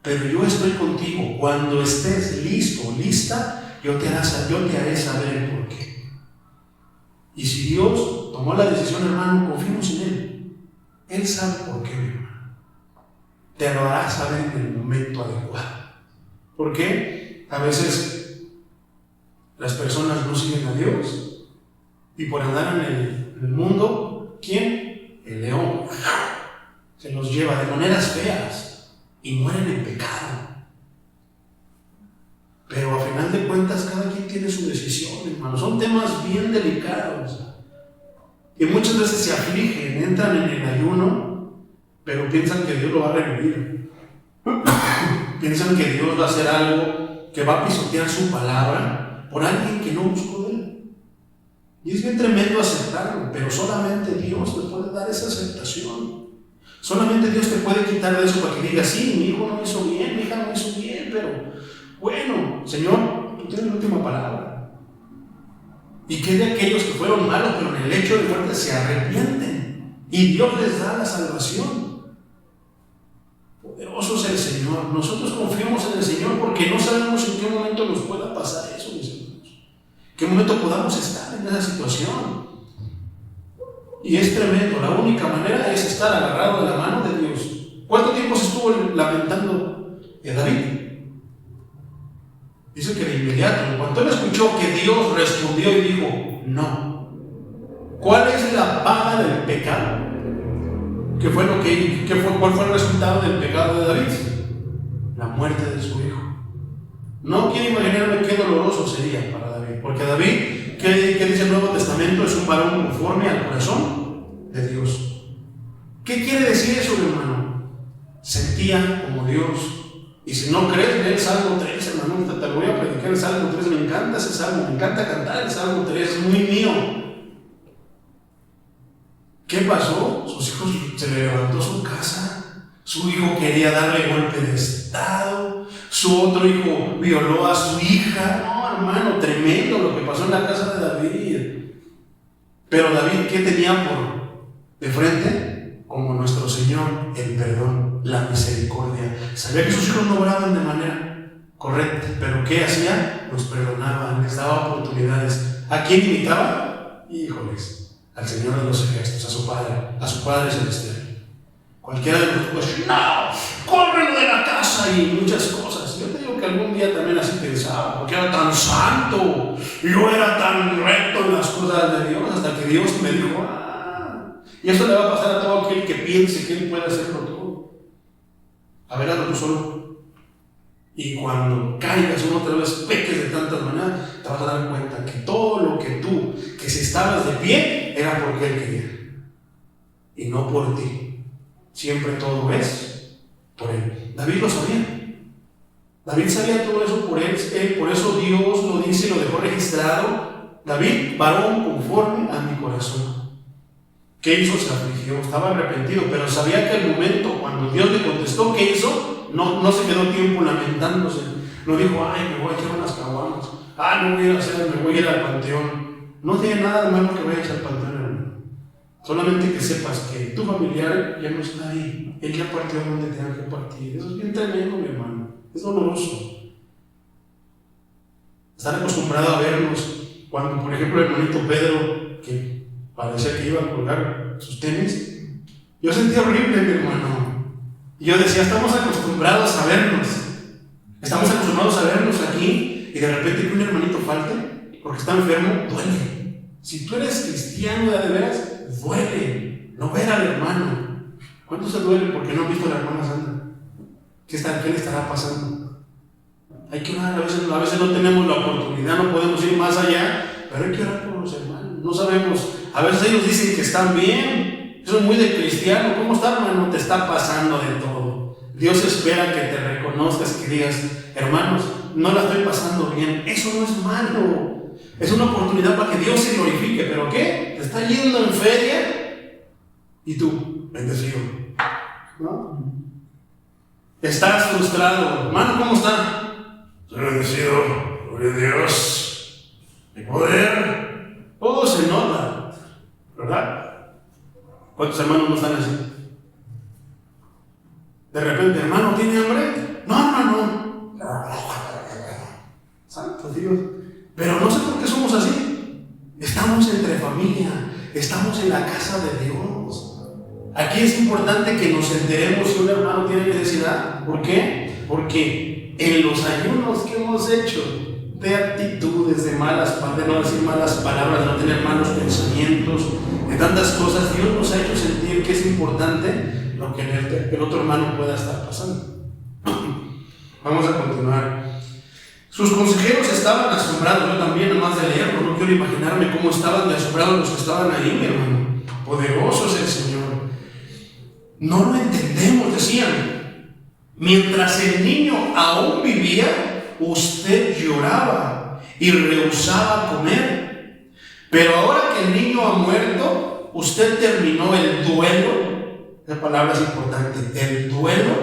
pero yo estoy contigo. Cuando estés listo, lista, yo te haré saber el por qué. Y si Dios tomó la decisión, hermano, confiemos en Él. Él sabe por qué, hermano. Te lo hará saber en el momento adecuado. ¿Por qué? A veces las personas no siguen a Dios y por andar en el mundo, ¿quién? El león se los lleva de maneras feas y mueren en pecado. Pero a final de cuentas cada quien tiene su decisión, hermano. Son temas bien delicados y muchas veces se afligen, entran en el ayuno, pero piensan que Dios lo va a revivir. Piensan que Dios va a hacer algo, que va a pisotear su palabra por alguien que no buscó de Él. Y es bien tremendo aceptarlo, pero solamente Dios te puede dar esa aceptación. Solamente Dios te puede quitar de eso para que digas, sí, mi hijo no hizo bien, mi hija no hizo bien, pero bueno, Señor, tú tienes la última palabra. Y que de aquellos que fueron malos, pero en el hecho de muerte se arrepienten y Dios les da la salvación. Poderoso es el Señor. Nosotros confiamos en el Señor porque no sabemos en qué momento nos pueda pasar eso, mis hermanos. ¿Qué momento podamos estar en esa situación? Y es tremendo. La única manera es estar agarrado de la mano de Dios. ¿Cuánto tiempo se estuvo lamentando David? Dice que de inmediato, en cuanto él escuchó que Dios respondió y dijo, no. ¿Cuál es la paga del pecado? ¿Cuál fue el resultado del pecado de David? La muerte de su hijo. No quiero imaginarme qué doloroso sería para David, porque David ¿Qué dice el Nuevo Testamento? Es un varón conforme al corazón de Dios. ¿Qué quiere decir eso, mi hermano? Sentía como Dios. Y si no crees, lee el Salmo 3, hermano. Te lo voy a predicar el Salmo 3. Me encanta ese Salmo, me encanta cantar el Salmo 3, es muy mío. ¿Qué pasó? Sus hijos, se le levantó su casa. Su hijo quería darle golpe de estado. Su otro hijo violó a su hija. No, hermano, tremendo lo que pasó en la casa de David. Pero David, ¿qué tenía por de frente? Como nuestro Señor, el perdón, la misericordia. Sabía que sus hijos no obraban de manera correcta, pero ¿qué hacía? Los perdonaban, les daba oportunidades. ¿A quién imitaba? Híjoles, al Señor de los ejércitos, a su Padre celestial. Cualquiera de nosotros, no, córrelo de la casa y muchas cosas. Yo te digo que algún día también así pensaba, porque era tan santo, yo era tan recto en las cosas de Dios, hasta que Dios me dijo, y eso le va a pasar a todo aquel que piense que él puede hacerlo todo. A ver, hazlo tú solo. Y cuando caigas una otra vez, peques de tantas maneras, te vas a dar cuenta que todo lo que tú, que si estabas de pie, era porque Él quería. Y no por ti. Siempre todo es por Él. David lo sabía. David sabía todo eso por él. Por eso Dios lo dice y lo dejó registrado. David, varón conforme a mi corazón. ¿Qué hizo? Se afligió, estaba arrepentido, pero sabía que el momento cuando Dios le contestó, ¿qué hizo? No se quedó tiempo lamentándose. No dijo, ay, me voy a echar unas caguamas. No voy a ir a hacer, me voy a ir al panteón. No tiene nada de malo que vayas al panteón, hermano. Solamente que sepas que tu familiar ya no está ahí. Él ya partió donde tenga que partir. Eso es bien tremendo, mi hermano. Es doloroso. Estar acostumbrado a vernos. Cuando, por ejemplo, el hermanito Pedro, que parecía que iba a colgar sus tenis, yo sentía horrible, mi hermano. Y yo decía, estamos acostumbrados a vernos. Estamos acostumbrados a vernos aquí, y de repente que un hermanito falte, porque está enfermo, duele. Si tú eres cristiano de veras, duele no ver al hermano. ¿Cuánto se duele porque no han visto a la hermana Sandra? ¿Qué le estará pasando? Hay que orar, a veces no tenemos la oportunidad, no podemos ir más allá, pero hay que orar por los hermanos. No sabemos, a veces ellos dicen que están bien, eso es muy de cristiano. ¿Cómo está, hermano? Te está pasando de todo. Dios espera que te reconozcas, que digas, hermanos, no la estoy pasando bien. Eso no es malo. Es una oportunidad para que Dios se glorifique. ¿Pero qué? Te está yendo en feria y tú, bendecido, ¿no? Estás frustrado. Hermano, ¿cómo está? Estoy bendecido, gloria a Dios, mi poder. Todo se nota, ¿verdad? ¿Cuántos hermanos no están así? De repente, hermano, ¿tiene hambre? No, hermano. Santo Dios. Pero no sé por qué somos así. Estamos entre familia, estamos en la casa de Dios. Aquí es importante que nos enteremos si un hermano tiene necesidad. ¿Por qué? Porque en los ayunos que hemos hecho, de actitudes, de no decir malas palabras, de no tener malos pensamientos, de tantas cosas, Dios nos ha hecho sentir que es importante lo que el otro hermano pueda estar pasando. Vamos a continuar. Sus consejeros estaban asombrados, yo también, además de leerlo, no quiero imaginarme cómo estaban de asombrados los que estaban ahí, mi hermano. Poderoso es el Señor. No lo entendemos, decían. Mientras el niño aún vivía, usted lloraba y rehusaba comer. Pero ahora que el niño ha muerto, usted terminó el duelo. La palabra es importante, el duelo,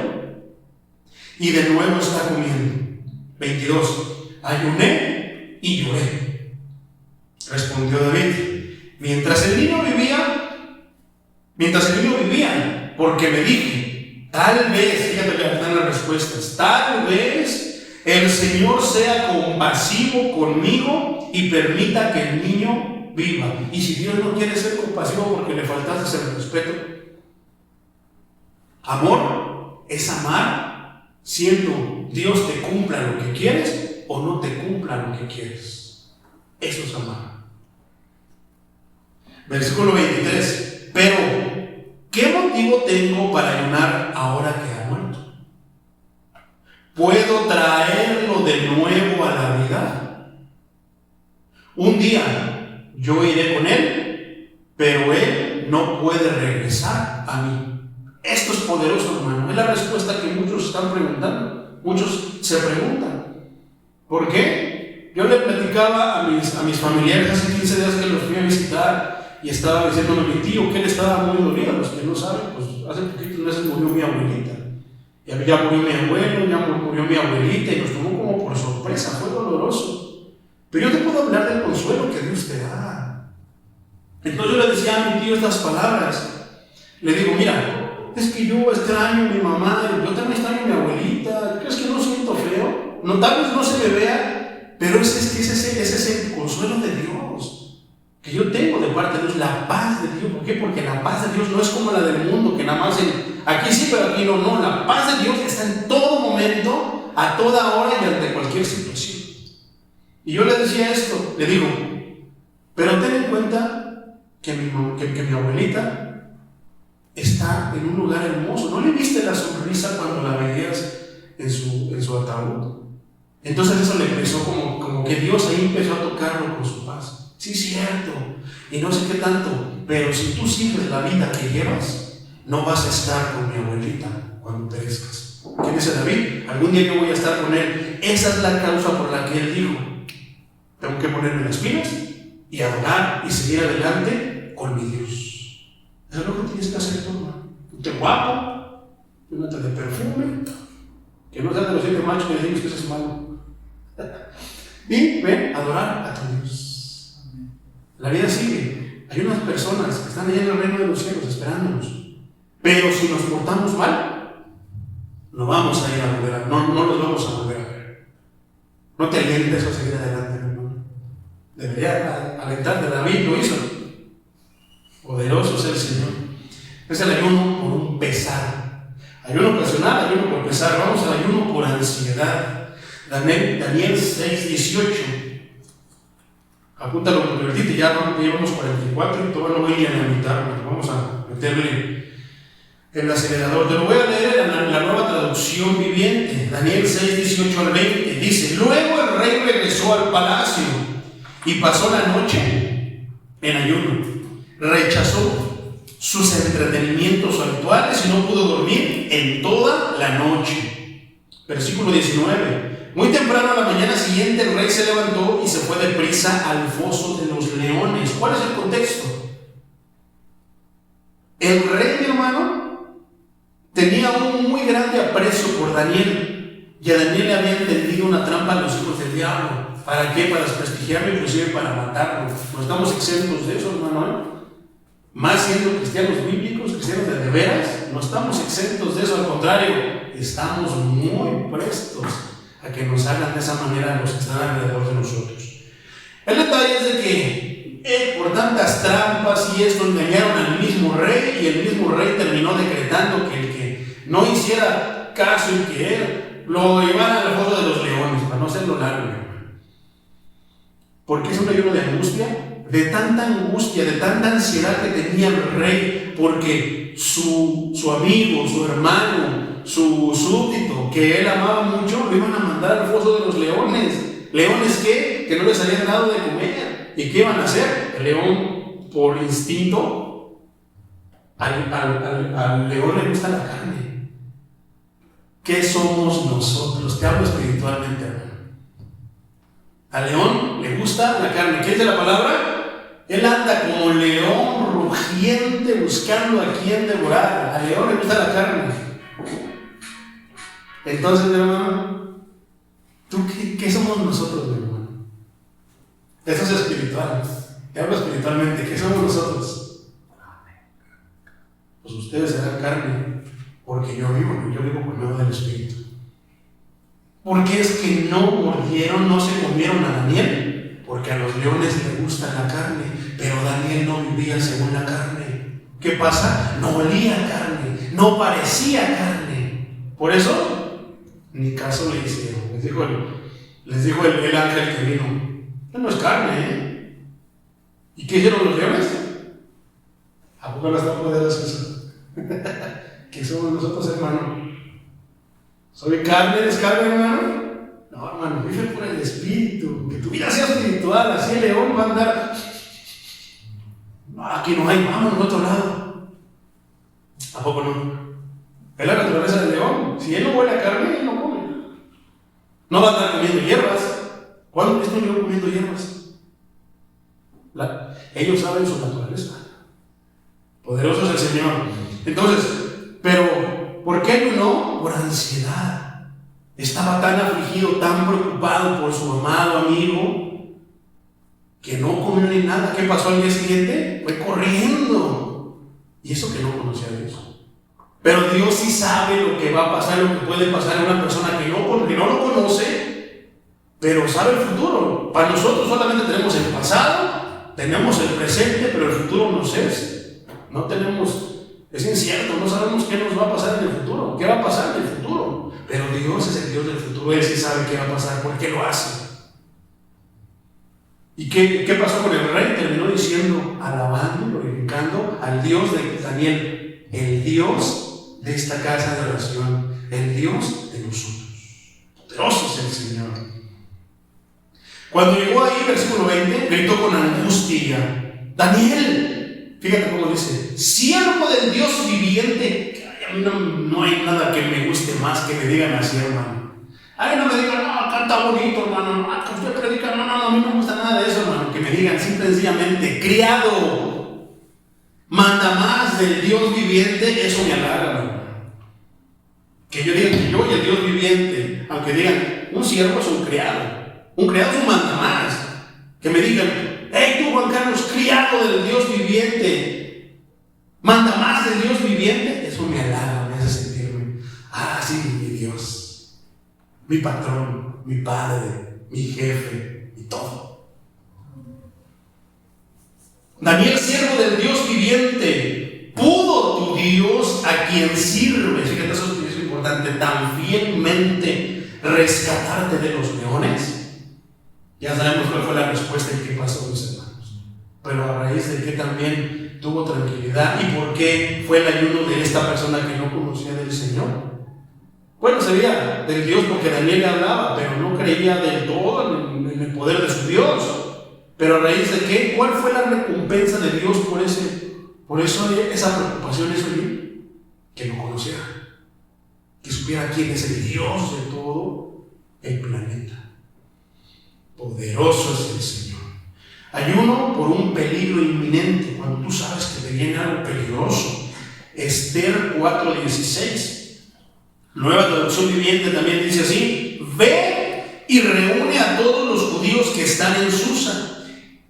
y de nuevo está comiendo. 22. Ayuné y lloré. Respondió David. Mientras el niño vivía, porque me dije, tal vez, fíjate que están las respuestas, tal vez el Señor sea compasivo conmigo y permita que el niño viva. Y si Dios no quiere ser compasivo porque le faltaste el respeto, amor es amar siendo Dios te cumpla lo que quieres o no te cumpla lo que quieres. Eso es amar. Versículo 23. Pero, ¿qué motivo tengo para ayunar ahora que ha muerto? ¿Puedo traerlo de nuevo a la vida? Un día pero él no puede regresar a mí. Esto es poderoso, hermano. Es la respuesta que muchos están preguntando. Muchos se preguntan. ¿Por qué? Yo le platicaba a mis familiares hace 15 días que los fui a visitar y estaba diciéndome mi tío que él estaba muy dolido. Los que no saben, pues hace poquitos meses murió mi abuelita. Ya murió mi abuelo, ya murió mi abuelita y nos tomó como por sorpresa. Fue doloroso. Pero yo te puedo hablar del consuelo que Dios te da. Entonces yo le decía a mi tío estas palabras. Le digo, mira, es que yo extraño a mi mamá, yo también extraño a mi abuelita. ¿Crees que no siento feo? No, tal vez no se me vea, pero ese es el consuelo de Dios que yo tengo de parte de Dios, la paz de Dios. ¿Por qué? Porque la paz de Dios no es como la del mundo, que nada más aquí sí, pero aquí no. No, la paz de Dios está en todo momento, a toda hora y ante cualquier situación. Y yo le decía esto, le digo, pero ten en cuenta que mi abuelita está en un lugar hermoso. ¿No le viste la sonrisa cuando la veías en su ataúd? Entonces eso le empezó como que Dios ahí empezó a tocarlo con su paz. Sí, cierto, y no sé qué tanto, pero si tú sigues la vida que llevas, no vas a estar con mi abuelita cuando crezcas. ¿Quién dice David? Algún día yo voy a estar con él. Esa es la causa por la que él dijo, tengo que ponerme las pilas y adorar y seguir adelante con mi Dios. Eso es lo que tienes que hacer tú, hermano. Ponte guapo, ponte de perfume, que no sean de los 7 machos que decimos que eso es malo. Y ven, adorar a tu Dios. La vida sigue. Hay unas personas que están allá en el reino de los cielos esperándonos. Pero si nos portamos mal, no vamos a ir a volver a, no los vamos a volver a ver. No te alientes a seguir adelante, hermano. Debería alentarte. David lo hizo. Poderoso es el Señor. Es el ayuno por un pesar. Ayuno ocasional, ayuno por pesar. Vamos al ayuno por ansiedad. Daniel 6:18. Apúntalo porque ahorita ya llevamos 44 y todavía no voy ni a la mitad. Vamos a meterle el acelerador. Te lo voy a leer en la nueva traducción viviente. Daniel 6:18 al 20. Dice: luego el rey regresó al palacio y pasó la noche en ayuno. Rechazó sus entretenimientos habituales y no pudo dormir en toda la noche. Versículo 19. Muy temprano a la mañana siguiente el rey se levantó y se fue deprisa al foso de los leones. ¿Cuál es el contexto? El rey, mi hermano, tenía un muy grande aprecio por Daniel, y a Daniel le había tendido una trampa a los hijos del diablo. ¿Para qué? Para desprestigiarlo, inclusive para matarlo. No estamos exentos de eso, hermano. Más siendo cristianos bíblicos, cristianos de veras, no estamos exentos de eso. Al contrario, estamos muy prestos a que nos hagan de esa manera los que están alrededor de nosotros. El detalle es de que por tantas trampas y esto engañaron al mismo rey, y el mismo rey terminó decretando que el que no hiciera caso y que él lo llevara al foso de los leones, para no hacerlo largo, hermano. ¿Por qué es un ayuno de angustia? De tanta angustia, de tanta ansiedad que tenía el rey, porque su amigo, su hermano, su súbdito, que él amaba mucho, lo iban a mandar al foso de los leones. ¿Leones qué? Que no les habían dado de comer. ¿Y qué iban a hacer? El león, por instinto, al león le gusta la carne. ¿Qué somos nosotros? Te hablo espiritualmente, hermano. Al león le gusta la carne. ¿Qué dice la palabra? Él anda como león rugiente buscando a quien devorar. Al león le gusta la carne. Entonces, mi hermano, ¿tú qué somos nosotros, mi hermano? Eso es espiritual. Te hablo espiritualmente. ¿Qué somos nosotros? Pues ustedes serán carne, porque yo vivo por medio del Espíritu. ¿Por qué es que no mordieron, no se comieron a Daniel? Porque a los leones les gusta la carne, pero Daniel no vivía según la carne. ¿Qué pasa? No olía carne, no parecía carne. Por eso, ni caso le hicieron. Les dijo el ángel que vino: esto no es carne, ¿eh? ¿Y qué hicieron los leones? ¿A poco no está poderoso eso? ¿Qué somos nosotros, hermano? ¿Soy carne, eres carne, hermano? No, hermano, vive por el Espíritu. Que tu vida sea espiritual. Así el león va a andar No, aquí no hay, vamos al otro lado. ¿A poco no? Es la naturaleza del león. Si él no huele a carne, él no come. No va a estar comiendo hierbas. ¿Cuándo es un león comiendo hierbas? Ellos saben su naturaleza. Poderoso es el Señor. Entonces, pero ¿por qué ayunó? Por ansiedad. Estaba tan afligido, tan preocupado por su amado amigo, que no comió ni nada. ¿Qué pasó al día siguiente? Fue corriendo. Y eso que no conocía a Dios. Pero Dios sí sabe lo que va a pasar, lo que puede pasar a una persona que no lo conoce, pero sabe el futuro. Para nosotros solamente tenemos el pasado, tenemos el presente, pero el futuro no tenemos, es incierto, no sabemos qué nos va a pasar en el futuro, qué va a pasar en el futuro. Pero Dios es el Dios del futuro, Él sí sabe qué va a pasar, ¿por qué lo hace? ¿Y qué pasó con el rey? Terminó diciendo, alabando, glorificando al Dios de Daniel, el Dios de esta casa de oración, el Dios de nosotros. Poderoso es el Señor. Cuando llegó ahí, versículo 20, gritó con angustia, Daniel, fíjate cómo dice, siervo del Dios viviente. A mí no hay nada que me guste más que me digan así, hermano. Ay, no me digan, no, canta bonito, hermano, no, que usted predica, no, a mí no me gusta nada de eso, hermano. Que me digan simple y sencillamente, criado, manda más del Dios viviente, eso me halaga, hermano. Que yo diga que yo y el Dios viviente, aunque digan, un siervo es un criado es un manda más. Que me digan, hey tú Juan Carlos, criado del Dios viviente, manda más del Dios viviente, eso me halaga, me hace sentirme, sí, mi Dios, mi patrón, mi padre, mi jefe y todo. Daniel, siervo del Dios viviente, ¿pudo tu Dios a quien sirves, fíjate, eso es importante, tan fielmente rescatarte de los leones? Ya sabemos cuál fue la respuesta y qué pasó, mis hermanos. Pero a raíz de que también tuvo tranquilidad y por qué fue el ayuno de esta persona que no conocía del Señor. Bueno, sabía del Dios porque Daniel le hablaba, pero no creía del todo en el poder de su Dios. Pero a raíz de qué, ¿cuál fue la recompensa de Dios por eso esa preocupación, eso que lo conociera, que supiera quién es el Dios de todo el planeta? Poderoso es el Señor. Ayuno por un peligro inminente, cuando tú sabes que te viene algo peligroso. Esther 4:16, Nueva Traducción Viviente también dice así: ve y reúne a todos los judíos que están en Susa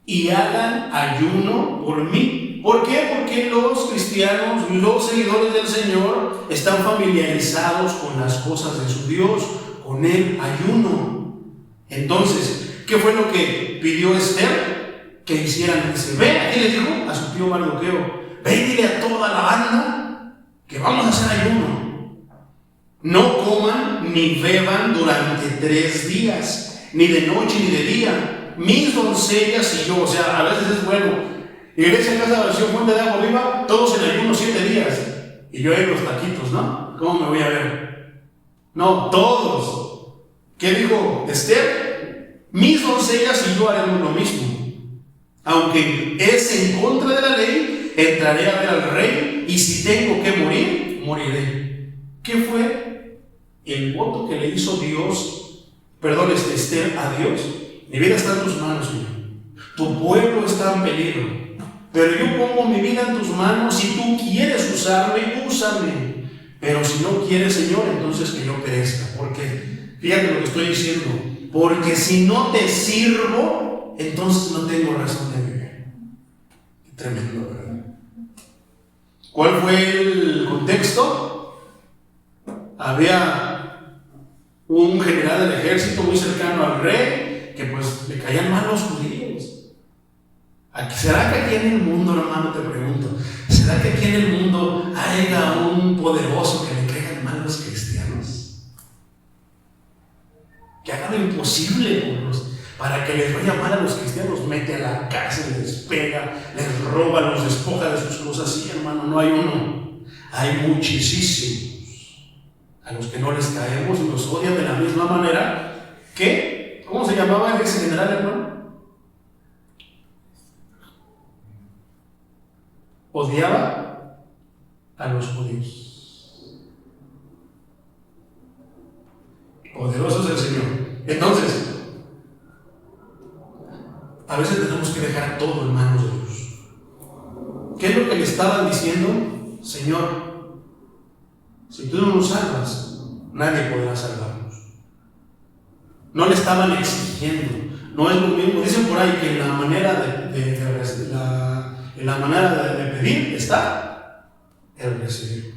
y hagan ayuno por mí. ¿Por qué? Porque los cristianos, los seguidores del Señor, están familiarizados con las cosas de su Dios, con el ayuno. Entonces, ¿qué fue lo que pidió Esther? Que hicieran. Dice, ve, aquí le dijo a su tío Mardoqueo, ve y dile a toda la banda que vamos a hacer ayuno. No coman ni beban durante 3 días, ni de noche ni de día. Mis doncellas y yo, o sea, a veces es bueno. Iglesia Casa de Oración Fuente de Agua Viva, todos en ayuno 7 días. Y yo ahí los taquitos, ¿no? ¿Cómo me voy a ver? No, todos. ¿Qué dijo Esther? Mis doncellas y yo haremos lo mismo. Aunque es en contra de la ley, entraré a ver al rey y si tengo que morir, moriré. ¿Qué fue el voto que le hizo Esther a Dios? Mi vida está en tus manos, Señor. Tu pueblo está en peligro, pero yo pongo mi vida en tus manos. Si tú quieres usarme, úsame. Pero si no quieres, Señor, entonces que yo perezca. Porque, fíjate lo que estoy diciendo, porque si no te sirvo, entonces no tengo razón de vivir. Qué tremendo, ¿verdad? ¿Cuál fue el contexto? Había un general del ejército muy cercano al rey, que pues le caían mal los judíos. ¿Será que aquí en el mundo, hermano, te pregunto, será que aquí en el mundo haya un poderoso que le caigan mal los cristianos? Que haga lo imposible para que les vaya mal a los cristianos, mete a la cárcel, les pega, les roba, los despoja de sus cosas. Sí, hermano, no hay uno, hay muchísimos a los que no les caemos y nos odian de la misma manera que, ¿cómo se llamaba el ex general, hermano? odiaba a los judíos. Poderoso es el Señor. Entonces, a veces tenemos que dejar todo en manos de Dios. ¿Qué es lo que le estaban diciendo? Señor, si tú no nos salvas, nadie podrá salvarnos. No le estaban exigiendo. No es lo mismo. Dicen por ahí que en la manera de pedir está el recibir.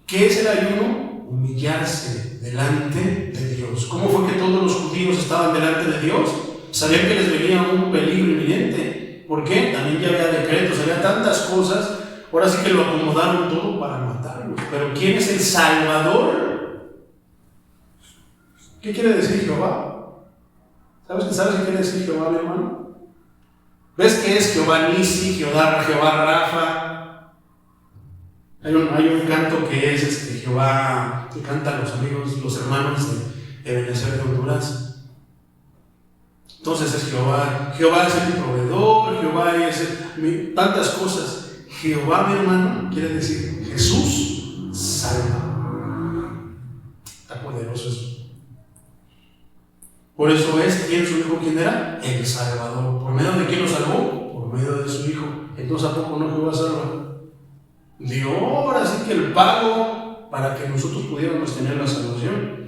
¿Qué es el ayuno? Humillarse delante de Dios. ¿Cómo fue que todos los judíos estaban delante de Dios? Sabían que les venía un peligro inminente. ¿Por qué? También ya había decretos, había tantas cosas. Ahora sí que lo acomodaron todo para matarlos. Pero ¿quién es el Salvador? ¿Qué quiere decir Jehová? ¿Sabes qué quiere decir Jehová, mi hermano? ¿Ves que es Jehová Nisi, Jehová Rafa? Hay un canto que es Jehová, que cantan los amigos, los hermanos de Benecer de Honduras. Entonces es Jehová es el proveedor, Jehová es tantas cosas. Jehová, mi hermano, quiere decir Jesús salva. Está poderoso eso. Por eso es, ¿quién su hijo? ¿Quién era? El Salvador. ¿Por medio de quién lo salvó? Por medio de su hijo. Entonces, ¿a poco no Jehová salva? Dio ahora sí que el pago para que nosotros pudiéramos tener la salvación.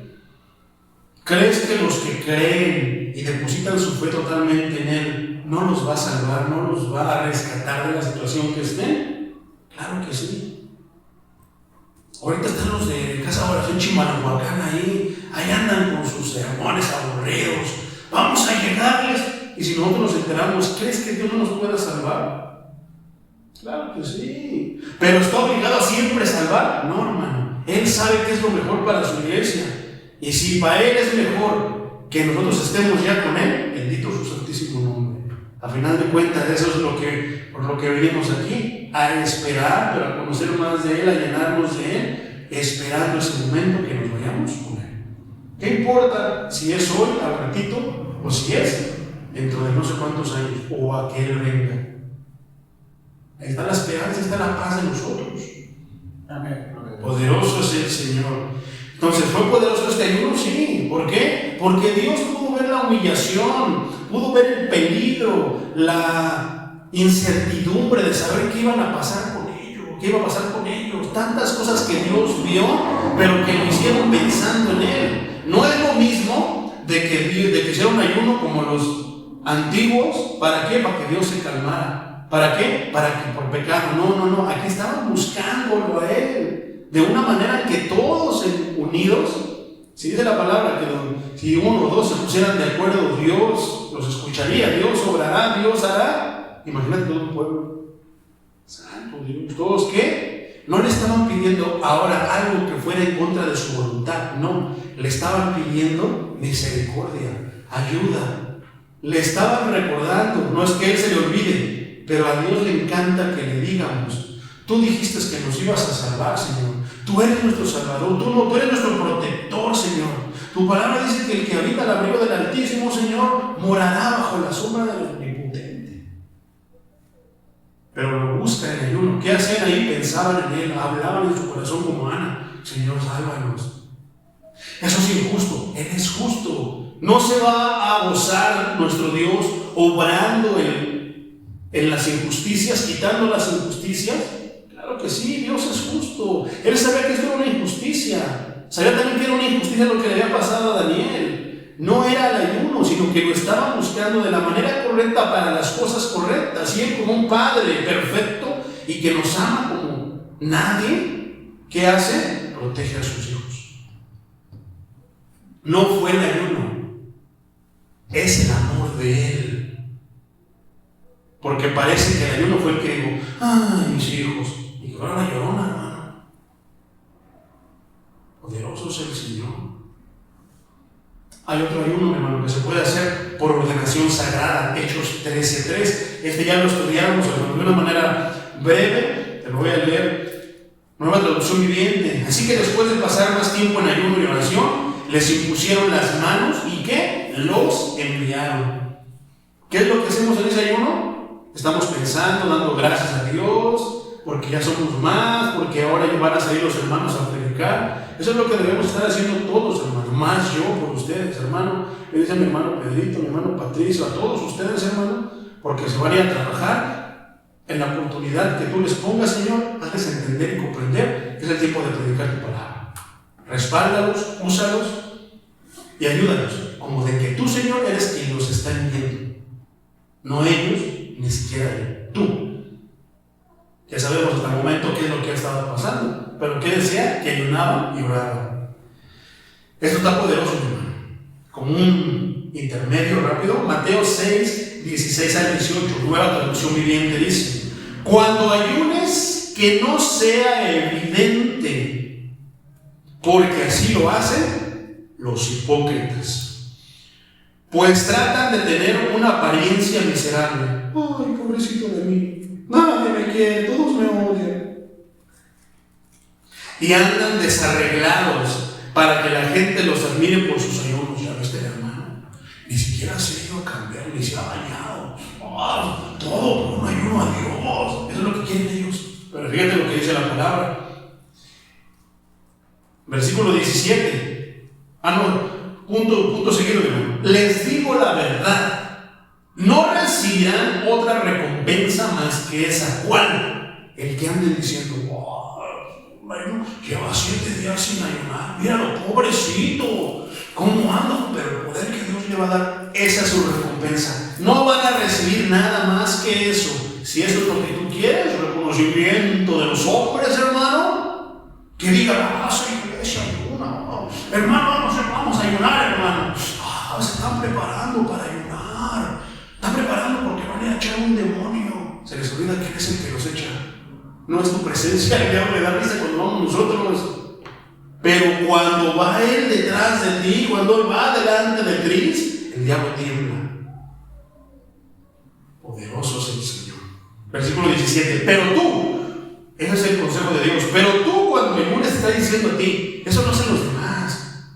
¿Crees que los que creen y depositan su fe totalmente en Él no los va a salvar, no los va a rescatar de la situación que estén? Claro que sí. Ahorita están los de Casa de Oración Chimalhuacán ahí andan con sus sermones aburridos. Vamos a llegarles. Y si nosotros nos enteramos, ¿crees que Dios no nos pueda salvar? Claro que sí. ¿Pero está obligado a siempre salvar? No, hermano. Él sabe que es lo mejor para su iglesia. Y si para Él es mejor que nosotros estemos ya con Él, bendito su santísimo nombre. A final de cuentas, eso es por lo que venimos aquí, a esperar, pero a conocer más de Él, a llenarnos de Él, esperando ese momento que nos vayamos con Él. ¿Qué importa si es hoy, al ratito, o si es dentro de no sé cuántos años, o a que Él venga? Ahí está la esperanza, está la paz de nosotros. Amén. Poderoso es el Señor. Entonces, ¿fue poderoso este ayuno? Sí. ¿Por qué? Porque Dios pudo ver la humillación, pudo ver el peligro, la incertidumbre de saber qué iban a pasar con ellos, qué iba a pasar con ellos. Tantas cosas que Dios vio, pero que lo hicieron pensando en Él. No es lo mismo de que hicieron ayuno como los antiguos. ¿Para qué? Para que Dios se calmara. ¿Para qué? Para que por pecado. No. Aquí estaban buscándolo a Él. De una manera en que todos unidos, si dice la palabra que si uno o dos se pusieran de acuerdo, Dios los escucharía, Dios obrará, Dios hará. Imagínate todo un pueblo. Santo Dios. ¿Todos qué? No le estaban pidiendo ahora algo que fuera en contra de su voluntad. No, le estaban pidiendo misericordia, ayuda. Le estaban recordando, no es que Él se le olvide, pero a Dios le encanta que le digamos: tú dijiste que nos ibas a salvar, Señor. Tú eres nuestro Salvador. Tú eres nuestro protector, Señor. Tu palabra dice que el que habita al abrigo del Altísimo, Señor, morará bajo la sombra del Omnipotente. Pero lo busca en ayuno. ¿Qué hacían ahí? Pensaban en Él, hablaban en su corazón como Ana: Señor, sálvanos. Eso es injusto. Él es justo. No se va a gozar nuestro Dios obrando en las injusticias, quitando las injusticias. Claro que sí, Dios es justo. Él sabía que esto era una injusticia. Sabía también que era una injusticia lo que le había pasado a Daniel. No era el ayuno, sino que lo estaba buscando de la manera correcta para las cosas correctas. Y Él, como un Padre perfecto y que nos ama como nadie, ¿qué hace? Protege a sus hijos. No fue el ayuno, es el amor de Él. Porque parece que el ayuno fue el que dijo: ¡ay, mis hijos! Y que ahora la llorona, hermano. Poderoso es el Señor. Hay otro ayuno, hermano, que se puede hacer por ordenación sagrada, Hechos 13:3. Este ya lo estudiamos, hermano, de una manera breve. Te lo voy a leer. Nueva traducción viviente. Así que después de pasar más tiempo en ayuno y oración, les impusieron las manos y ¿qué? Los enviaron. ¿Qué es lo que hacemos en ese ayuno? Estamos pensando, dando gracias a Dios, porque ya somos más, porque ahora ya van a salir los hermanos a predicar. Eso es lo que debemos estar haciendo todos, hermano. Más yo por ustedes, hermano. Le dice a mi hermano Pedrito, a mi hermano Patricio, a todos ustedes, hermano, porque se van a ir a trabajar en la oportunidad que tú les pongas, Señor. Hazles entender y comprender que es el tiempo de predicar tu palabra. Respáldalos, úsalos y ayúdalos, como de que tú, Señor, eres quien los está enviando. No ellos, ni siquiera tú. Ya sabemos hasta el momento qué es lo que ha estado pasando, pero ¿qué decía? Que ayunaban y oraban. Esto está poderoso, hermano. Como un intermedio rápido, Mateo 6, 16 al 18, nueva traducción viviente, dice: cuando ayunes, que no sea evidente, porque así lo hacen los hipócritas, pues tratan de tener una apariencia miserable. Ay, pobrecito de mí, nadie me quiere, todos me odian. Y andan desarreglados para que la gente los admire por sus ayunos. Ya viste, hermano, ni siquiera se ha ido a cambiar, ni se ha bañado. Todo por un ayuno a Dios. Eso es lo que quieren ellos. Pero fíjate lo que dice la palabra. Versículo 17. Punto seguido, hermano. Les digo la verdad. No recibirán otra recompensa más que esa. ¿Cuál? El que ande diciendo: bueno, lleva 7 días sin ayunar. Míralo, pobrecito. ¿Cómo anda? Pero el poder que Dios le va a dar, esa es su recompensa. No van a recibir nada más que eso. Si eso es lo que tú quieres, reconocimiento de los hombres, hermano, que digan: sí, iglesia ayuna. Hermano, vamos a ayunar, hermano. Se están preparando para ayunar. Están preparando porque van a echar un demonio. Se les olvida quién es el que los echa. No es tu presencia, el diablo le da risa cuando vamos nosotros. Pero cuando va él detrás de ti, cuando él va delante de Cristo, el diablo tiembla. Poderoso es el Señor. Versículo 17. Pero tú, ese es el consejo de Dios, pero tú cuando ayunes está diciendo a ti, eso no hacen los demás.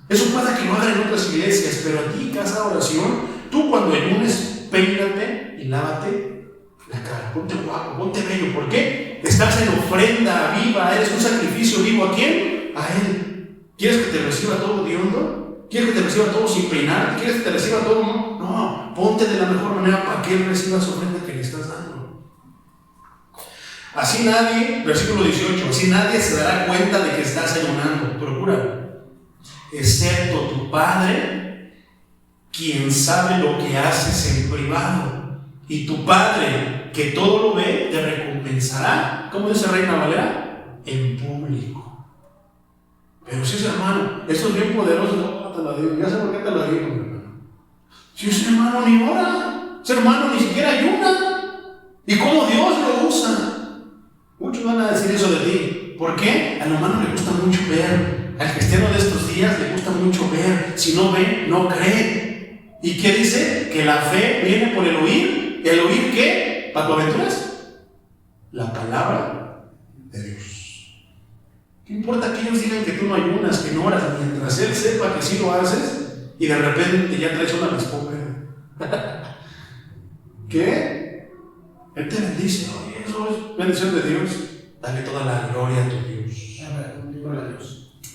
Eso puede que lo hagan en otras iglesias, pero a ti, casa de oración, tú cuando ayunes, peínate y lávate la cara, ponte guapo, ponte bello. ¿Por qué? Estás en ofrenda viva, eres un sacrificio vivo. ¿A quién? A Él. ¿Quieres que te reciba todo hediondo? ¿Quieres que te reciba todo sin peinar? ¿Quieres que te reciba todo? No, ponte de la mejor manera para que Él reciba su ofrenda que le estás dando. Así nadie, versículo 18, así nadie se dará cuenta de que estás ayunando. Procura, excepto tu Padre, quien sabe lo que haces en privado. Y tu Padre, que todo lo ve, te recompensará. ¿Cómo dice Reina Valera? En público. Pero si ese hermano, esto es bien poderoso, no te lo digo. Ya sé por qué te lo digo, hermano. Si ese hermano ni ora, ese hermano ni siquiera ayuna. ¿Y cómo Dios lo usa? Muchos van a decir eso de ti. ¿Por qué? Al hermano le gusta mucho ver. Al cristiano de estos días le gusta mucho ver. Si no ve, no cree. ¿Y qué dice? Que la fe viene por el oír. ¿El oír qué? ¿Para tu aventuras? La palabra de Dios. ¿Qué importa que ellos digan que tú no ayunas, que no oras, mientras Él sepa que sí lo haces y de repente ya traes una respuesta? ¿Qué? Él te bendice. Oye, eso es bendición de Dios. Dale toda la gloria a tu Dios.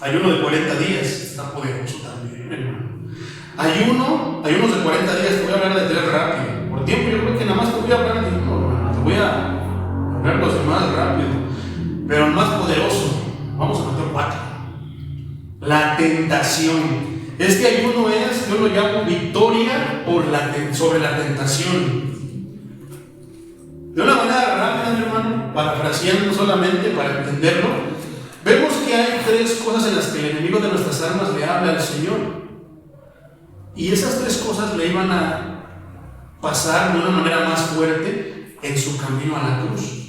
Ayuno de 40 días. Está poderoso también, hermano. Ayunos de 40 días. Te voy a hablar de 3 rápido. Por tiempo yo creo que nada más te voy a hablar de uno, hermano. Te voy a hablar los demás rápido. Pero el más poderoso, vamos a meter 4. La tentación. Este ayuno es, yo lo llamo victoria sobre la tentación. De una manera rápida, mi hermano, parafraseando solamente para entenderlo, vemos que hay 3 cosas en las que el enemigo de nuestras almas le habla al Señor. Y esas 3 cosas le iban a pasar de una manera más fuerte en su camino a la cruz.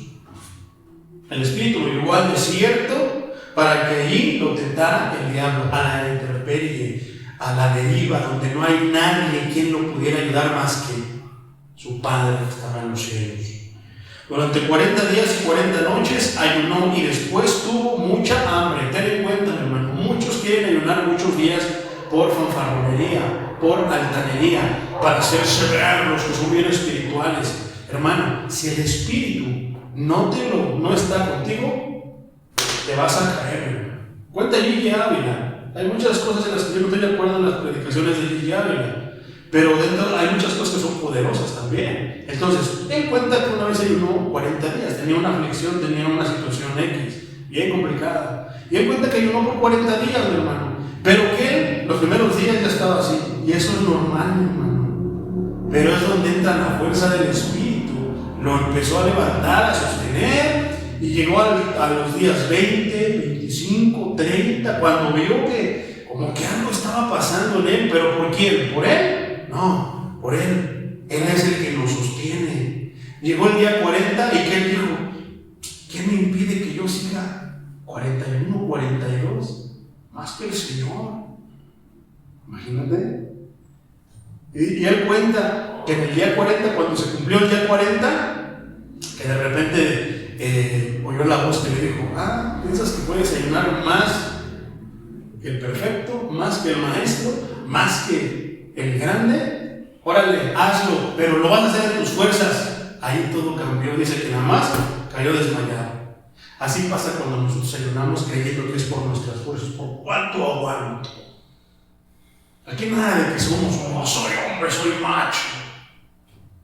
El Espíritu lo llevó al desierto para que allí lo tentara el diablo, a la intemperie, a la deriva, donde no hay nadie quien lo pudiera ayudar más que su Padre que estaba en los cielos. Durante 40 días y 40 noches ayunó y después tuvo mucha hambre. Ten en cuenta, mi hermano, muchos quieren ayunar muchos días por fanfarronería, por altanería, para hacerse ver los que son bien espirituales. Hermano, si el Espíritu no está contigo, te vas a caer, hermano. Cuenta Gigi Ávila. Hay muchas cosas en las que yo no estoy de acuerdo en las predicaciones de Gigi Ávila, pero dentro hay muchas cosas que son poderosas también. Entonces, él cuenta que una vez ayunó 40 días, tenía una aflicción, tenía una situación X, bien complicada. Y él cuenta que ayunó por 40 días, mi hermano. Pero que él, los primeros días ya estaba así, y eso es normal, mi hermano. Pero es donde entra la fuerza del Espíritu. Lo empezó a levantar, a sostener, y llegó a los días 20, 25, 30, cuando vio que como que algo estaba pasando en él. ¿Pero por quién? ¿Por él? No, por él. Él es el que lo sostiene. Llegó el día 40 y que él dijo, ¿qué me impide que yo siga 41, 42? Más que el Señor. Imagínate. Y él cuenta que en el día 40, cuando se cumplió el día 40, que de repente oyó la voz que le dijo, ¿piensas que puedes ayunar más que el perfecto, más que el maestro, más que el grande? Órale, hazlo, pero lo vas a hacer en tus fuerzas. Ahí todo cambió. Dice que nada más cayó desmayado. Así pasa cuando nosotros ayunamos creyendo que es por nuestras fuerzas. ¿Por cuánto aguanto? Aquí nada de que somos, soy hombre, soy macho.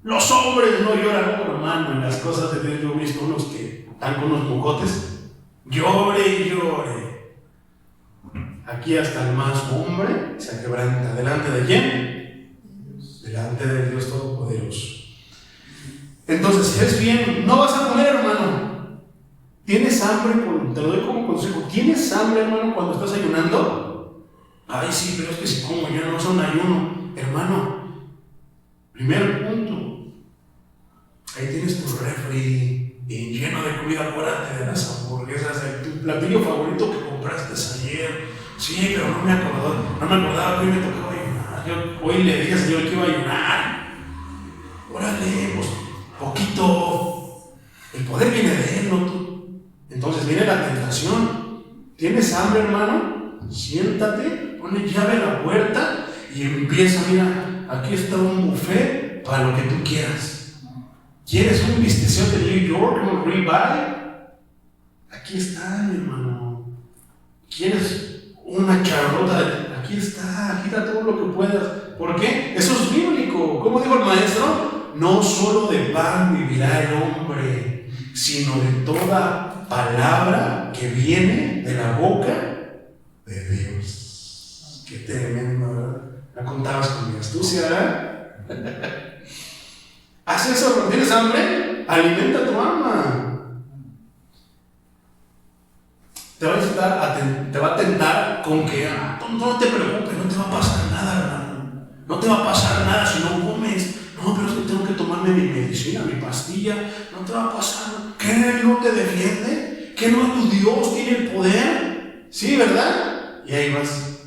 Los hombres no lloran, hermano. En las cosas de Dios yo he visto unos que están con unos mocotes. Llore y llore. Aquí hasta el más hombre se quebranta. ¿Delante de quién? Delante de Dios Todopoderoso. Entonces, si es bien, no vas a comer, hermano. ¿Tienes hambre? Te lo doy como consejo. ¿Tienes hambre, hermano, cuando estás ayunando? Ay, sí, pero es que si como yo no es un ayuno. Hermano, primer punto. Ahí tienes tu refri y lleno de comida. Acuérdate de las hamburguesas, de tu platillo favorito que compraste ayer. Sí, pero no me acordaba que hoy me tocaba ayunar. Hoy le dije al Señor que iba a ayunar. Órale, pues, poquito. El poder viene de Él, no tú. Entonces viene la tentación. ¿Tienes hambre, hermano? Siéntate, ponle llave a la puerta y empieza. Mira, aquí está un buffet para lo que tú quieras. ¿Quieres un bistecito de New York, un ribeye? Aquí está, mi hermano. ¿Quieres una charlota? Aquí está todo lo que puedas. ¿Por qué? Eso es bíblico. ¿Cómo dijo el maestro? No solo de pan vivirá el hombre, sino de toda palabra que viene de la boca de Dios. Qué tremendo, ¿verdad? La contabas con mi astucia, ¿verdad? Haz eso cuando tienes hambre, alimenta tu alma. Te va a tentar con que no te preocupes, no te va a pasar nada, hermano. No te va a pasar nada si no comes. No, pero es que tengo que tomarme mi medicina, mi pastilla. No te va a pasar. ¿Qué no te defiende? ¿Que no tu Dios tiene el poder? Sí, ¿verdad? Y ahí vas.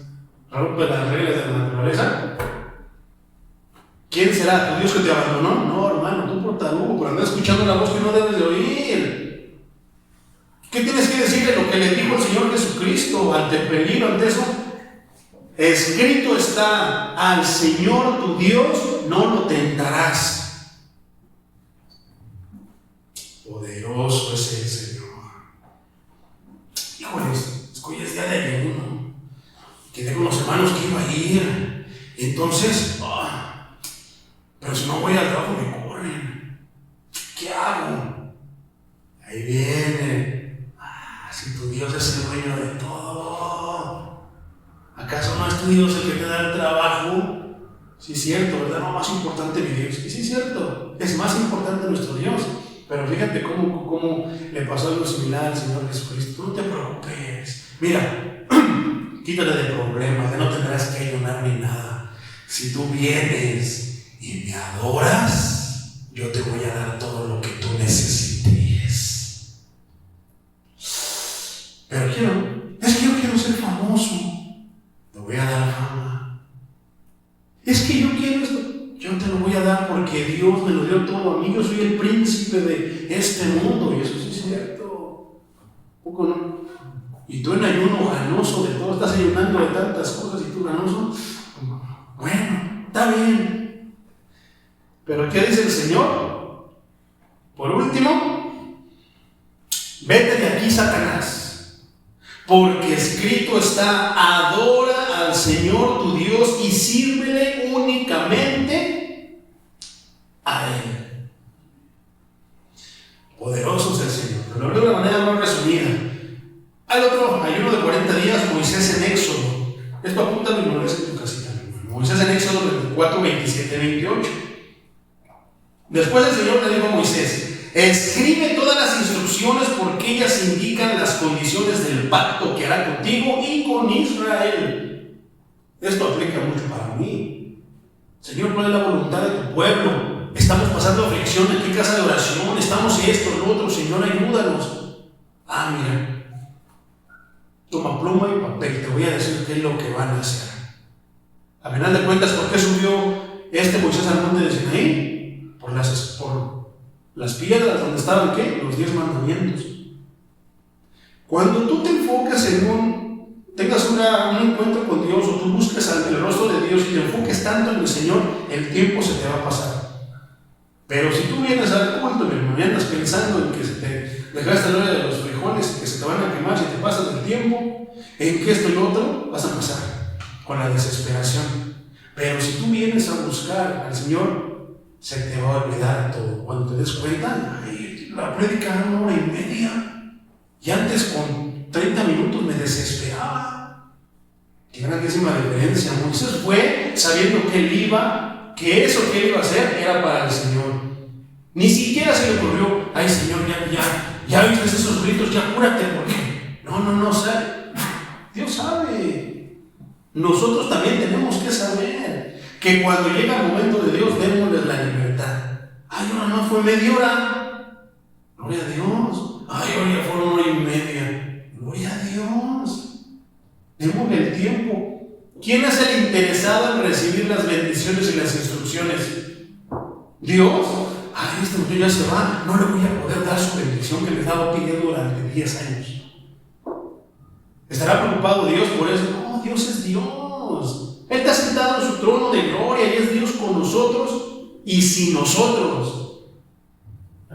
Rompe las reglas de la naturaleza. ¿Quién será? ¿Tu Dios que te abandonó? No, hermano, tú por tarugo, por andar escuchando la voz que no debes de oír. ¿Qué tienes que decirle lo que le dijo el Señor Jesucristo ante el peligro, ante eso? Escrito está, al Señor tu Dios no lo tentarás. Poderoso es el Señor. Híjoles, es que hoy es día de ayuno. Quedé con los hermanos que iba a ir. Entonces, pero si no voy al trabajo me corren. ¿Qué hago? Ahí viene. Si tu Dios es el dueño de todo, ¿acaso no es tu Dios el que te da el trabajo? Sí, es cierto, ¿verdad? No, más importante mi Dios. Y sí, es cierto, es más importante nuestro Dios. Pero fíjate cómo le pasó algo similar al Señor Jesucristo. Tú no te preocupes. Mira, quítate de problemas, ya no tendrás que ayunar ni nada. Si tú vienes y me adoras, yo te voy a dar todo lo que tú necesites. Pero es que yo quiero ser famoso. Te voy a dar fama. Es que yo quiero esto. Yo te lo voy a dar porque Dios me lo dio todo a mí. Yo soy el príncipe de este mundo. Y eso sí es cierto. ¿Poco no? Y tú en ayuno ganoso de todo, estás ayunando de tantas cosas y tú ganoso. Bueno, está bien. Pero ¿qué dice el Señor? Por último, vete de aquí, Satanás, porque escrito está: adora al Señor tu Dios y sírvele únicamente a Él. Poderoso es el Señor. Pero lo leo de una manera más resumida. Hay otro ayuno de 40 días, Moisés en Éxodo. Esto apúntalo y lo lees en tu casita. Moisés en Éxodo 24, 27, 28. Después el Señor le dijo a Moisés: escribe todas las instrucciones, porque ellas indican las condiciones del pacto que hará contigo y con Israel. Esto aplica mucho para mí. Señor, ¿cuál es la voluntad de tu pueblo? Estamos pasando aflicción aquí en casa de oración, estamos esto, lo otro. Señor, ayúdanos. Mira, toma pluma y papel, te voy a decir qué es lo que van a hacer. A final de cuentas, ¿por qué subió Moisés al monte de Sinaí? Por las piedras donde estaban, ¿qué? Los 10 mandamientos. Cuando tú te enfocas tengas un encuentro con Dios, o tú busques el rostro de Dios y te enfoques tanto en el Señor, el tiempo se te va a pasar. Pero si tú vienes al culto, mi hermano, y andas pensando en que se te dejaste la hora de los frijoles, que se te van a quemar si te pasas el tiempo, en que esto y lo otro, vas a pasar con la desesperación. Pero si tú vienes a buscar al Señor, se te va a olvidar todo. Cuando te des cuenta, la prédica 1 hora y media, y antes con 30 minutos me desesperaba. Qué grandísima diferencia. Moisés fue sabiendo que eso que él iba a hacer era para el Señor. Ni siquiera se le ocurrió: ay, Señor, ya viste esos gritos, ya cúrate, porque no sabe. Dios sabe. Nosotros también tenemos que saber que cuando llega el momento de Dios, démosle la libertad. Ay, ahora no fue media hora. Gloria a Dios. Ay, ahora ya fueron 1 hora y media. Gloria a Dios. Démosle el tiempo. ¿Quién es el interesado en recibir las bendiciones y las instrucciones? ¿Dios? Ay, este muchacho ya se va, no le voy a poder dar su bendición que le he estado pidiendo durante 10 años. ¿Estará preocupado Dios por eso? No, Dios es Dios. Él está sentado en su trono de gloria y es Dios con nosotros y sin nosotros.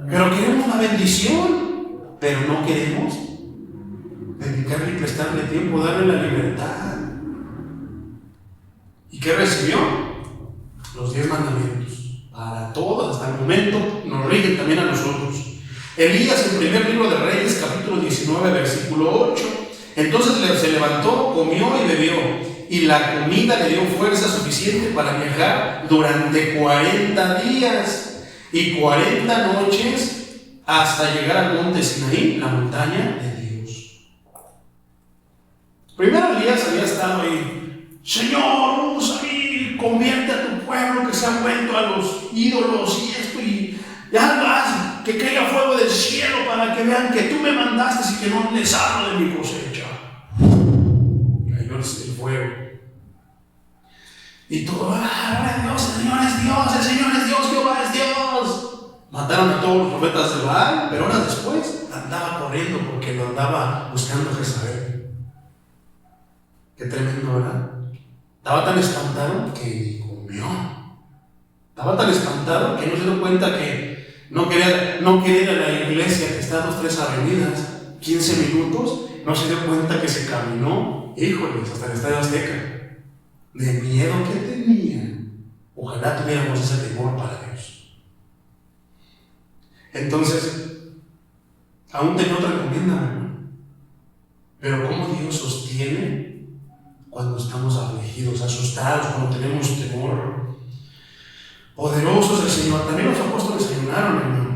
Pero queremos la bendición, pero no queremos dedicarle y prestarle tiempo, darle la libertad. ¿Y qué recibió? Los 10 mandamientos. Para todos, hasta el momento, nos rigen también a nosotros. Elías, en primer libro de Reyes, capítulo 19, versículo 8. Entonces se levantó, comió y bebió, y la comida le dio fuerza suficiente para viajar durante 40 días y 40 noches hasta llegar al monte Sinaí, la montaña de Dios. Primero Elías había estado ahí: Señor, vamos ahí, convierte a tu pueblo que se ha vuelto a los ídolos y esto, y ya haz que caiga fuego del cielo para que vean que tú me mandaste y que no les hablo de mi cosecha. Cayó el fuego. Y todo: gloria a Dios, el Señor es Dios, el Señor es Dios, Jehová es Dios. Mataron a todos los profetas de Baal, pero horas después andaba corriendo porque lo andaba buscando Jezabel. Qué tremendo, ¿verdad? Estaba tan espantado que comió. Estaba tan espantado que no se dio cuenta que no quería ir a la iglesia que está a 2-3 avenidas, 15 minutos. No se dio cuenta que se caminó, híjoles, hasta el Estadio Azteca. De miedo que tenía. Ojalá tuviéramos ese temor para Dios. Entonces, aún tenía otra encomienda, hermano. Pero ¿cómo Dios sostiene cuando estamos afligidos, asustados, cuando tenemos temor? Poderoso es el Señor. También los apóstoles ayunaron, hermano.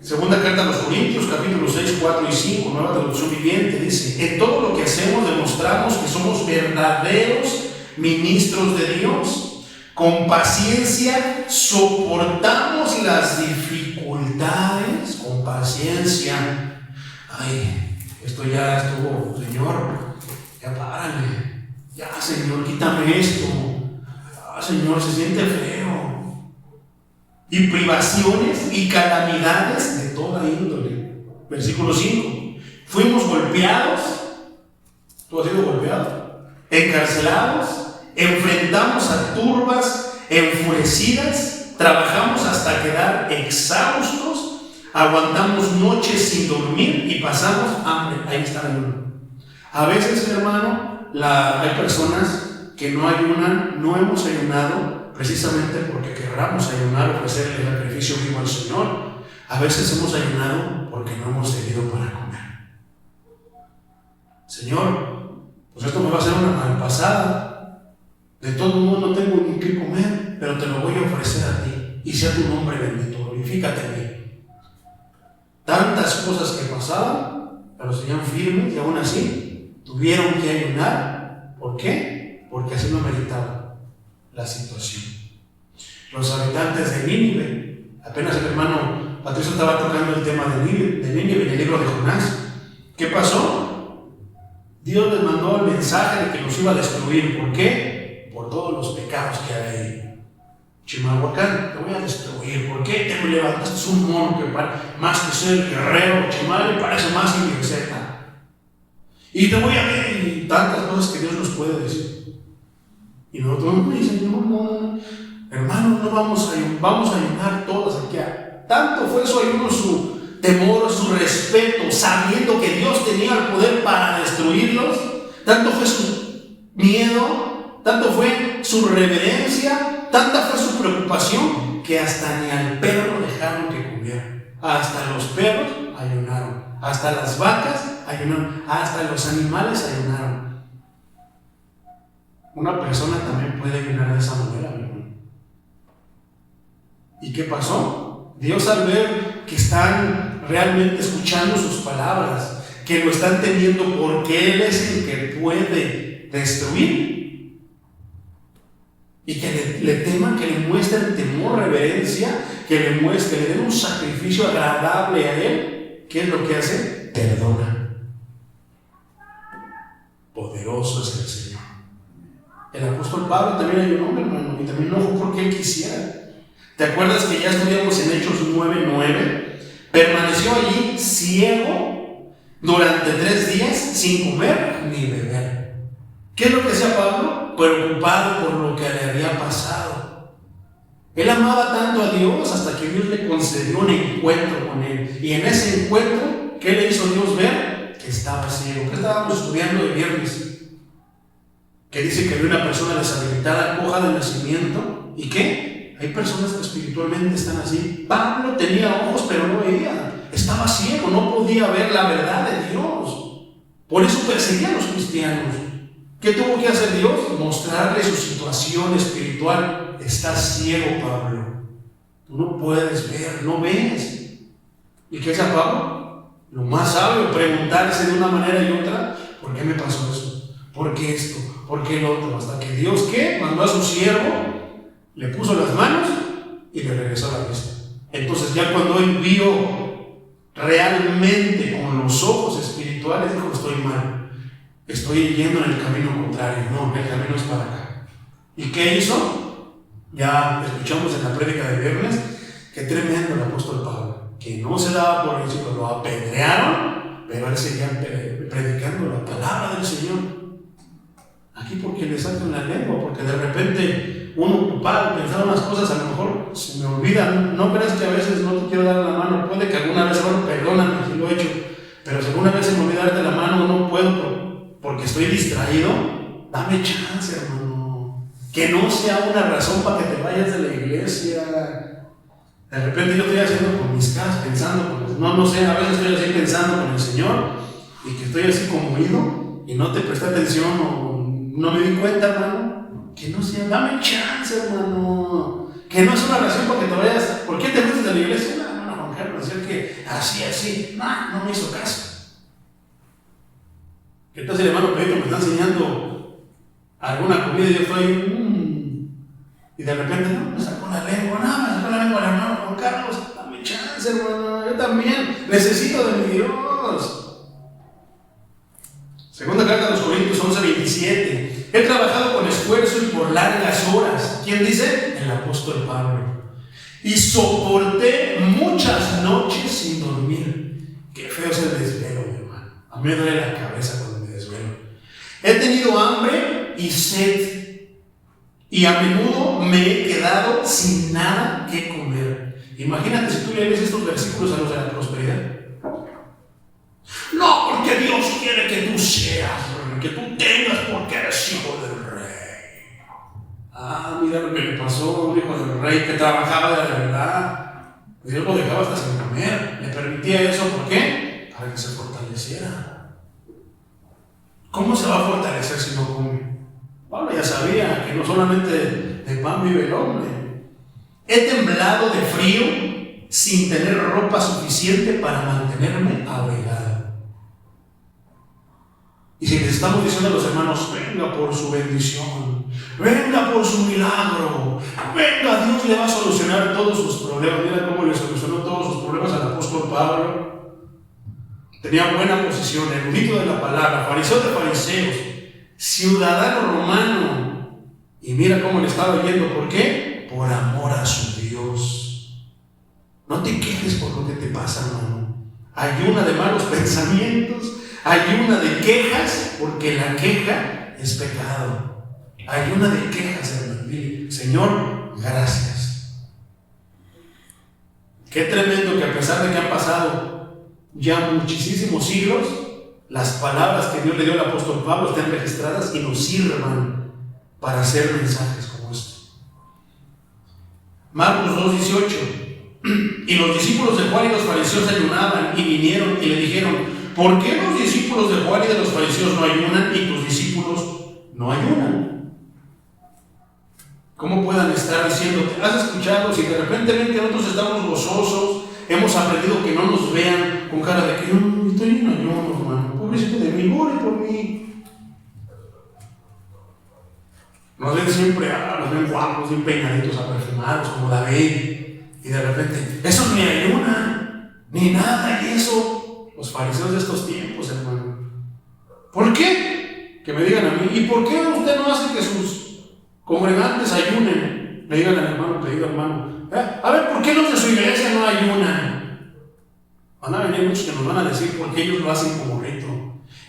Segunda carta a los Corintios, capítulo 6, 4 y 5, Nueva Traducción Viviente, dice: en todo lo que hacemos demostramos que somos verdaderos ministros de Dios. Con paciencia soportamos las dificultades, con paciencia. Ay, esto ya estuvo, Señor, ya párale. Ya, Señor, quítame esto. Señor, se siente feo. Y privaciones y calamidades de toda índole. Versículo 5. Fuimos golpeados. ¿Tú has sido golpeado? Encarcelados. Enfrentamos a turbas enfurecidas. trabajamos hasta quedar exhaustos, aguantamos noches sin dormir y pasamos hambre. Ahí está el ayuno. A veces, hermano, hay personas que no ayunan, no hemos ayunado precisamente porque querramos ayunar, ofrecer el sacrificio vivo al Señor. A veces hemos ayunado porque no hemos tenido para comer. Señor, pues esto me va a hacer una malpasada. De todo modo no tengo ni qué comer, pero te lo voy a ofrecer a ti. Y sea tu nombre bendito, glorifícate en mí. Tantas cosas que pasaban, pero seguían firmes y aún así tuvieron que ayunar. ¿Por qué? Porque así lo meritaba la situación. Los habitantes de Nínive, apenas el hermano Patricio estaba tocando el tema de Nínive en el libro de Jonás. ¿Qué pasó? Dios les mandó el mensaje de que los iba a destruir. ¿Por qué? Por todos los pecados que hay ahí. Chimalhuacán, te voy a destruir. ¿Por qué te levantaste un mono que más que ser el guerrero? Chimal le parece más ingresa. Y te voy a ver, y tantas cosas que Dios nos puede decir. Y nosotros Señor, no, hermanos, no vamos a ayunar todas aquí. Tanto fue su ayuno, su temor, su respeto, sabiendo que Dios tenía el poder para destruirlos. Tanto fue su miedo, tanto fue su reverencia, tanta fue su preocupación, que hasta ni al perro dejaron que comiera. Hasta los perros ayunaron, hasta las vacas ayunaron, hasta los animales ayunaron. Una persona también puede ayunar de esa manera, mi hermano. ¿Y qué pasó? Dios, al ver que están realmente escuchando sus palabras, que lo están teniendo porque Él es el que puede destruir, y que le teman, que le muestren temor, reverencia, que le den un sacrificio agradable a Él, ¿qué es lo que hace? Perdona. Poderoso es el Señor. El apóstol Pablo también ayunó, hermano, y también no fue porque él quisiera. ¿Te acuerdas que ya estudiamos en Hechos 9:9? Permaneció allí ciego durante 3 días sin comer ni beber. ¿Qué es lo que hacía Pablo? Preocupado por lo que le había pasado. Él amaba tanto a Dios hasta que Dios le concedió un encuentro con él. Y en ese encuentro, ¿qué le hizo Dios ver? Que estaba ciego. ¿Qué estábamos estudiando el viernes? Que dice que había una persona deshabilitada, coja de nacimiento. ¿Y qué? Hay personas que espiritualmente están así. Pablo tenía ojos pero no veía. Estaba ciego, no podía ver la verdad de Dios. Por eso perseguía a los cristianos. ¿Qué tuvo que hacer Dios? Mostrarle su situación espiritual. Estás ciego, Pablo. Tú no puedes ver, no ves. ¿Y qué hace Pablo? Lo más sabio, preguntarse de una manera y otra: ¿por qué me pasó eso? ¿Por qué esto? ¿Por qué lo otro? Hasta que Dios, ¿qué? Mandó a su siervo, le puso las manos y le regresó la vista. Entonces ya cuando él vio realmente con los ojos espirituales, dijo: estoy mal. Estoy yendo en el camino contrario. No, el camino es para acá. ¿Y qué hizo? Ya escuchamos en la prédica de viernes que tremendo el apóstol Pablo, que no se daba por vencido, lo apedrearon, pero él seguía predicando la palabra del Señor. Aquí porque le sacan la lengua, porque de repente uno ocupado pensando unas cosas, a lo mejor se me olvidan. No creas que a veces no te quiero dar la mano, puede que alguna vez, bueno, perdóname si lo he hecho, pero si alguna vez se me olvida darte la mano, no puedo porque estoy distraído. Dame chance, hermano. Que no sea una razón para que te vayas de la iglesia. De repente yo estoy haciendo con mis caras, pensando, no sé, a veces estoy así pensando con el Señor y que estoy así como oído y no te presté atención o no me di cuenta, hermano. Que no sea, dame chance, hermano. Que no es una razón para que te vayas. ¿Por qué te fuiste de la iglesia? No, hermano Juan Carlos, decía que así. No me hizo caso. ¿Qué tal si el hermano Pedro me está enseñando alguna comida y yo estoy y de repente me sacó la lengua? No, me sacó la lengua el hermano Juan Carlos. Dame chance, hermano. Yo también necesito de mi Dios. Segunda carta a los Corintios 11:27. He trabajado con esfuerzo y por largas horas. ¿Quién dice? El apóstol Pablo. Y soporté muchas noches sin dormir. Qué feo es el desvelo, mi hermano. A mí me duele la cabeza cuando me desvelo. He tenido hambre y sed. y a menudo me he quedado sin nada que comer. Imagínate si tú lees estos versículos a los de la prosperidad. No, porque Dios quiere que tú seas, que tú tengas, porque eres hijo del rey. Ah, mira lo que le pasó a un hijo del rey que trabajaba de verdad. Dios lo dejaba hasta sin comer. Le permitía eso, ¿por qué? Para que se fortaleciera. ¿Cómo se va a fortalecer si no come? Pablo ya sabía que no solamente de pan vive el hombre. He temblado de frío sin tener ropa suficiente para mantenerme abrigado. Y si les estamos diciendo a los hermanos, venga por su bendición, venga por su milagro, venga, Dios le va a solucionar todos sus problemas. Mira cómo le solucionó todos sus problemas al apóstol Pablo. Tenía buena posición, erudito de la palabra, fariseo de fariseos, ciudadano romano. Y mira cómo le estaba yendo. ¿Por qué? Por amor a su Dios. No te quejes por lo que te pasa, hermano. Ayuna de malos pensamientos, ayuna de quejas, porque la queja es pecado. Ayuna de quejas, hermano. Señor, gracias. Qué tremendo que a pesar de que han pasado ya muchísimos siglos, las palabras que Dios le dio al apóstol Pablo estén registradas y nos sirvan para hacer mensajes como este. Marcos 2:18. Y los discípulos de Juan y los fariseos ayunaban y vinieron y le dijeron: ¿por qué los discípulos de Juan y de los fariseos no ayunan y tus discípulos no ayunan? ¿Cómo puedan estar diciéndote? ¿Has escuchado? Si de repente ven que nosotros estamos gozosos, hemos aprendido que no nos vean con cara de que estoy en ayuno, hermano, pobrecito de mí, ore por mí. Nos ven siempre, nos ven guapos, bien peinaditos, aperfumados, como David. Y de repente, esos ni ayunan, ni nada, y eso. Los fariseos de estos tiempos, hermano. ¿Por qué? Que me digan a mí, ¿y por qué usted no hace que sus congregantes ayunen? Le digan al hermano, que diga hermano, a ver, ¿por qué los de su iglesia no ayunan? Van a venir muchos que nos van a decir, porque ellos lo hacen como rito.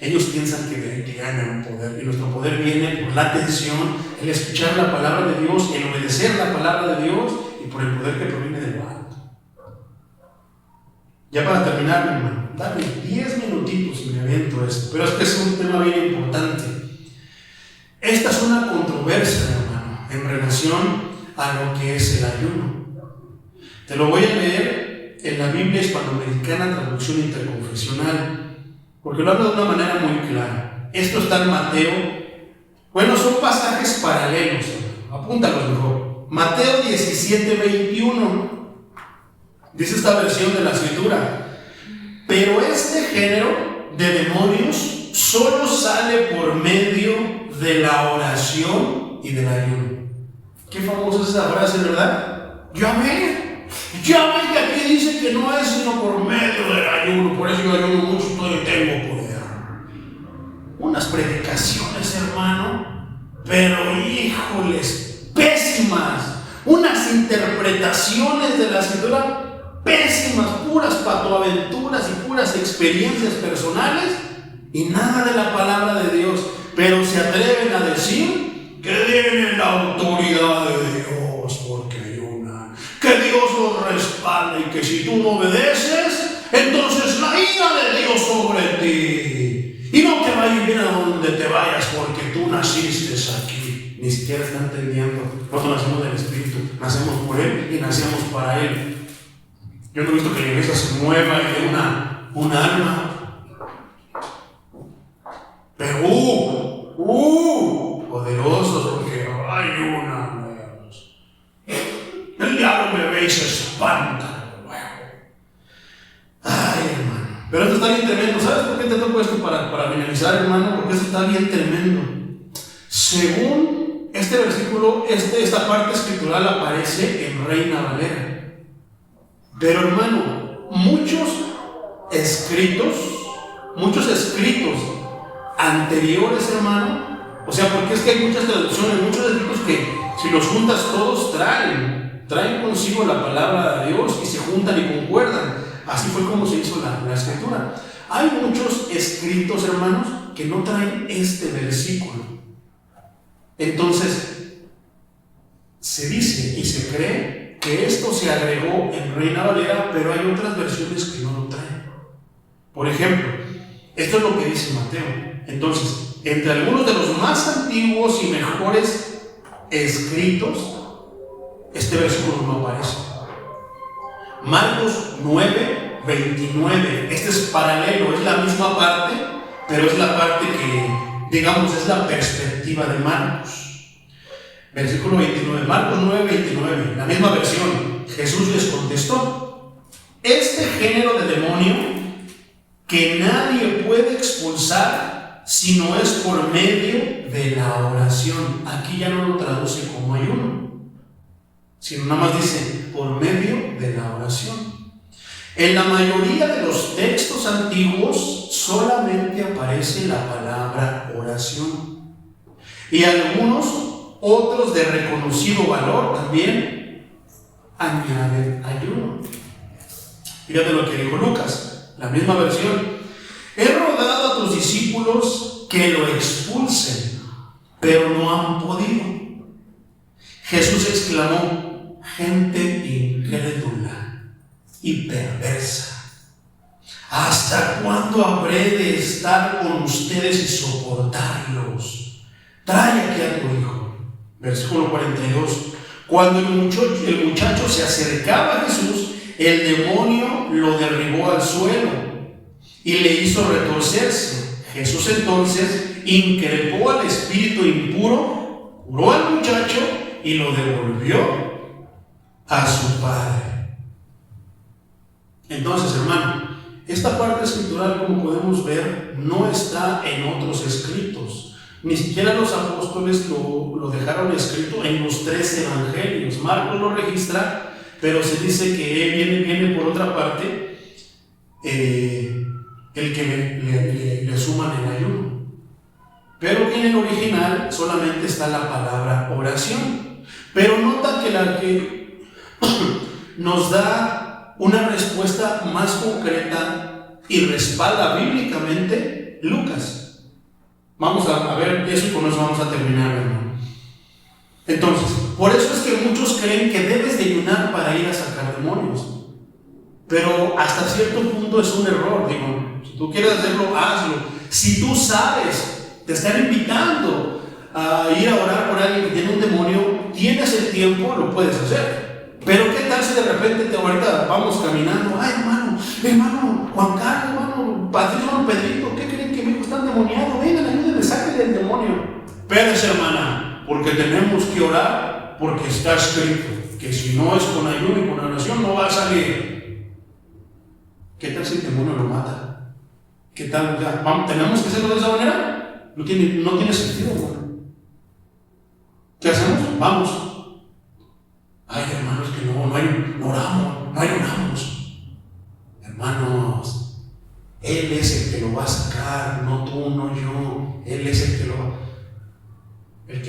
Ellos piensan que ganan un poder, y nuestro poder viene por la atención, el escuchar la palabra de Dios, el obedecer la palabra de Dios, y por el poder que proviene de lo alto. Ya para terminar, mi hermano, dame 10 minutitos y me aviento esto, pero es que es un tema bien importante. Esta es una controversia, hermano, en relación a lo que es el ayuno. Te lo voy a leer en la Biblia Hispanoamericana, traducción interconfesional, porque lo habla de una manera muy clara. Esto está en Mateo. Bueno, son pasajes paralelos, hermano. Apúntalos mejor. Mateo 17:21. Dice esta versión de la escritura: pero este género de demonios solo sale por medio de la oración y del ayuno. Qué famosa es esa frase, ¿verdad? Ya ven que aquí dice que no es sino por medio del ayuno. Por eso yo ayuno mucho, todavía tengo poder. Unas predicaciones, hermano, pero híjoles, pésimas. Unas interpretaciones de la escritura pésimas, puras patoaventuras y puras experiencias personales y nada de la palabra de Dios, pero se atreven a decir que tienen la autoridad de Dios porque ayunan, que Dios los respalda y que si tú no obedeces, entonces la ira de Dios sobre ti y no te va a ir bien a donde te vayas porque tú naciste aquí. Ni siquiera están entendiendo. Nosotros nacemos del Espíritu, nacemos por Él y nacemos para Él. Yo no he visto que la iglesia se mueva y dé un alma. Pero poderosos porque ayunan. El diablo me ve y se espanta. Ay, hermano. Pero esto está bien tremendo. ¿Sabes por qué te toco esto para finalizar, hermano? Porque esto está bien tremendo. Según este versículo, esta parte escritural aparece en Reina Valera. Pero, hermano, muchos escritos anteriores, hermano, o sea, porque es que hay muchas traducciones, muchos escritos que si los juntas todos traen consigo la palabra de Dios y se juntan y concuerdan. Así fue como se hizo la escritura. Hay muchos escritos, hermanos, que no traen este versículo. Entonces, se dice y se cree que esto se agregó en Reina Valera, pero hay otras versiones que no lo traen. Por ejemplo, esto es lo que dice Mateo. Entonces, entre algunos de los más antiguos y mejores escritos, este versículo no aparece. Marcos 9, 29. Este es paralelo, es la misma parte, pero es la parte que, digamos, es la perspectiva de Marcos. Versículo 29, Marcos 9, 29, la misma versión. Jesús les contestó: este género de demonio que nadie puede expulsar si no es por medio de la oración. Aquí ya no lo traduce como ayuno, sino nada más dice por medio de la oración. En la mayoría de los textos antiguos solamente aparece la palabra oración, y algunos otros de reconocido valor también añaden ayuno. Fíjate lo que dijo Lucas, la misma versión: he rogado a tus discípulos que lo expulsen, pero no han podido. Jesús exclamó: gente incrédula y perversa, ¿hasta cuándo habré de estar con ustedes y soportarlos? Trae aquí a tu hijo. Versículo 42. Cuando el muchacho se acercaba a Jesús, el demonio lo derribó al suelo y le hizo retorcerse. Jesús entonces increpó al espíritu impuro, curó al muchacho y lo devolvió a su padre. Entonces, hermano, esta parte escritural, como podemos ver, no está en otros escritos. Ni siquiera los apóstoles lo dejaron escrito en los 3 evangelios. Marcos lo registra, pero se dice que viene por otra parte el que le suman el ayuno. Pero que en el original solamente está la palabra oración. Pero nota que la que nos da una respuesta más concreta y respalda bíblicamente Lucas. Vamos a ver eso y con eso vamos a terminar, hermano. Entonces, por eso es que muchos creen que debes de ayunar para ir a sacar demonios. Pero hasta cierto punto es un error. Digo, si tú quieres hacerlo, hazlo. Si tú sabes, te están invitando a ir a orar por alguien que tiene un demonio, tienes el tiempo, lo puedes hacer. Pero qué tal si de repente ahorita vamos caminando: ay, hermano Juan Carlos, hermano Pedrito, ¿qué creen que mi hijo está endemoniado? Vengan, ayúdenme, sáquenle del demonio. Espérese, hermana, porque tenemos que orar, porque está escrito que si no es con ayuno y con oración no va a salir. ¿Qué tal si el demonio lo mata? ¿Qué tal? ¿Tenemos que hacerlo de esa manera? No tiene sentido, hermano. ¿Qué hacemos? Vamos. Ay, hermanos, que no oramos, no ayunamos. Hermanos, Él es el que lo va a sacar, no tú, no yo. Él es el que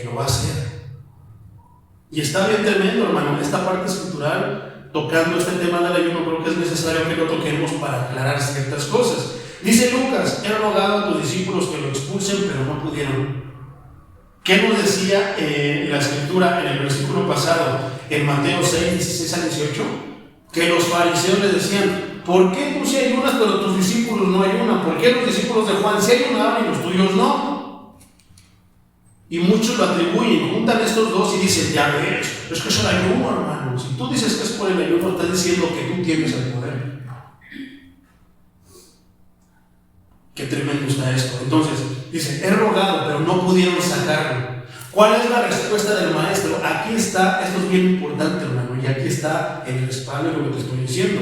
lo va a hacer. Y está bien tremendo, hermano, esta parte escritural, tocando este tema del ayuno, creo que es necesario que lo toquemos para aclarar ciertas cosas. Dice Lucas: he rogado a tus discípulos que lo expulsen, pero no pudieron. ¿Qué nos decía la escritura en el versículo pasado, en Mateo 6, 16 al 18? Que los fariseos les decían: ¿por qué tú sí ayunas pero tus discípulos no ayunan? ¿Por qué los discípulos de Juan sí ayunaban y los tuyos no? Y muchos lo atribuyen, juntan estos dos y dicen: ya ves, es que es el ayuno, hermano. Si tú dices que es por el ayuno, estás diciendo que tú tienes el poder. Qué tremendo está esto. Entonces, dice: he rogado, pero no pudieron sacarlo. ¿Cuál es la respuesta del maestro? Aquí está, esto es bien importante, hermano, y aquí está el respaldo de lo que te estoy diciendo.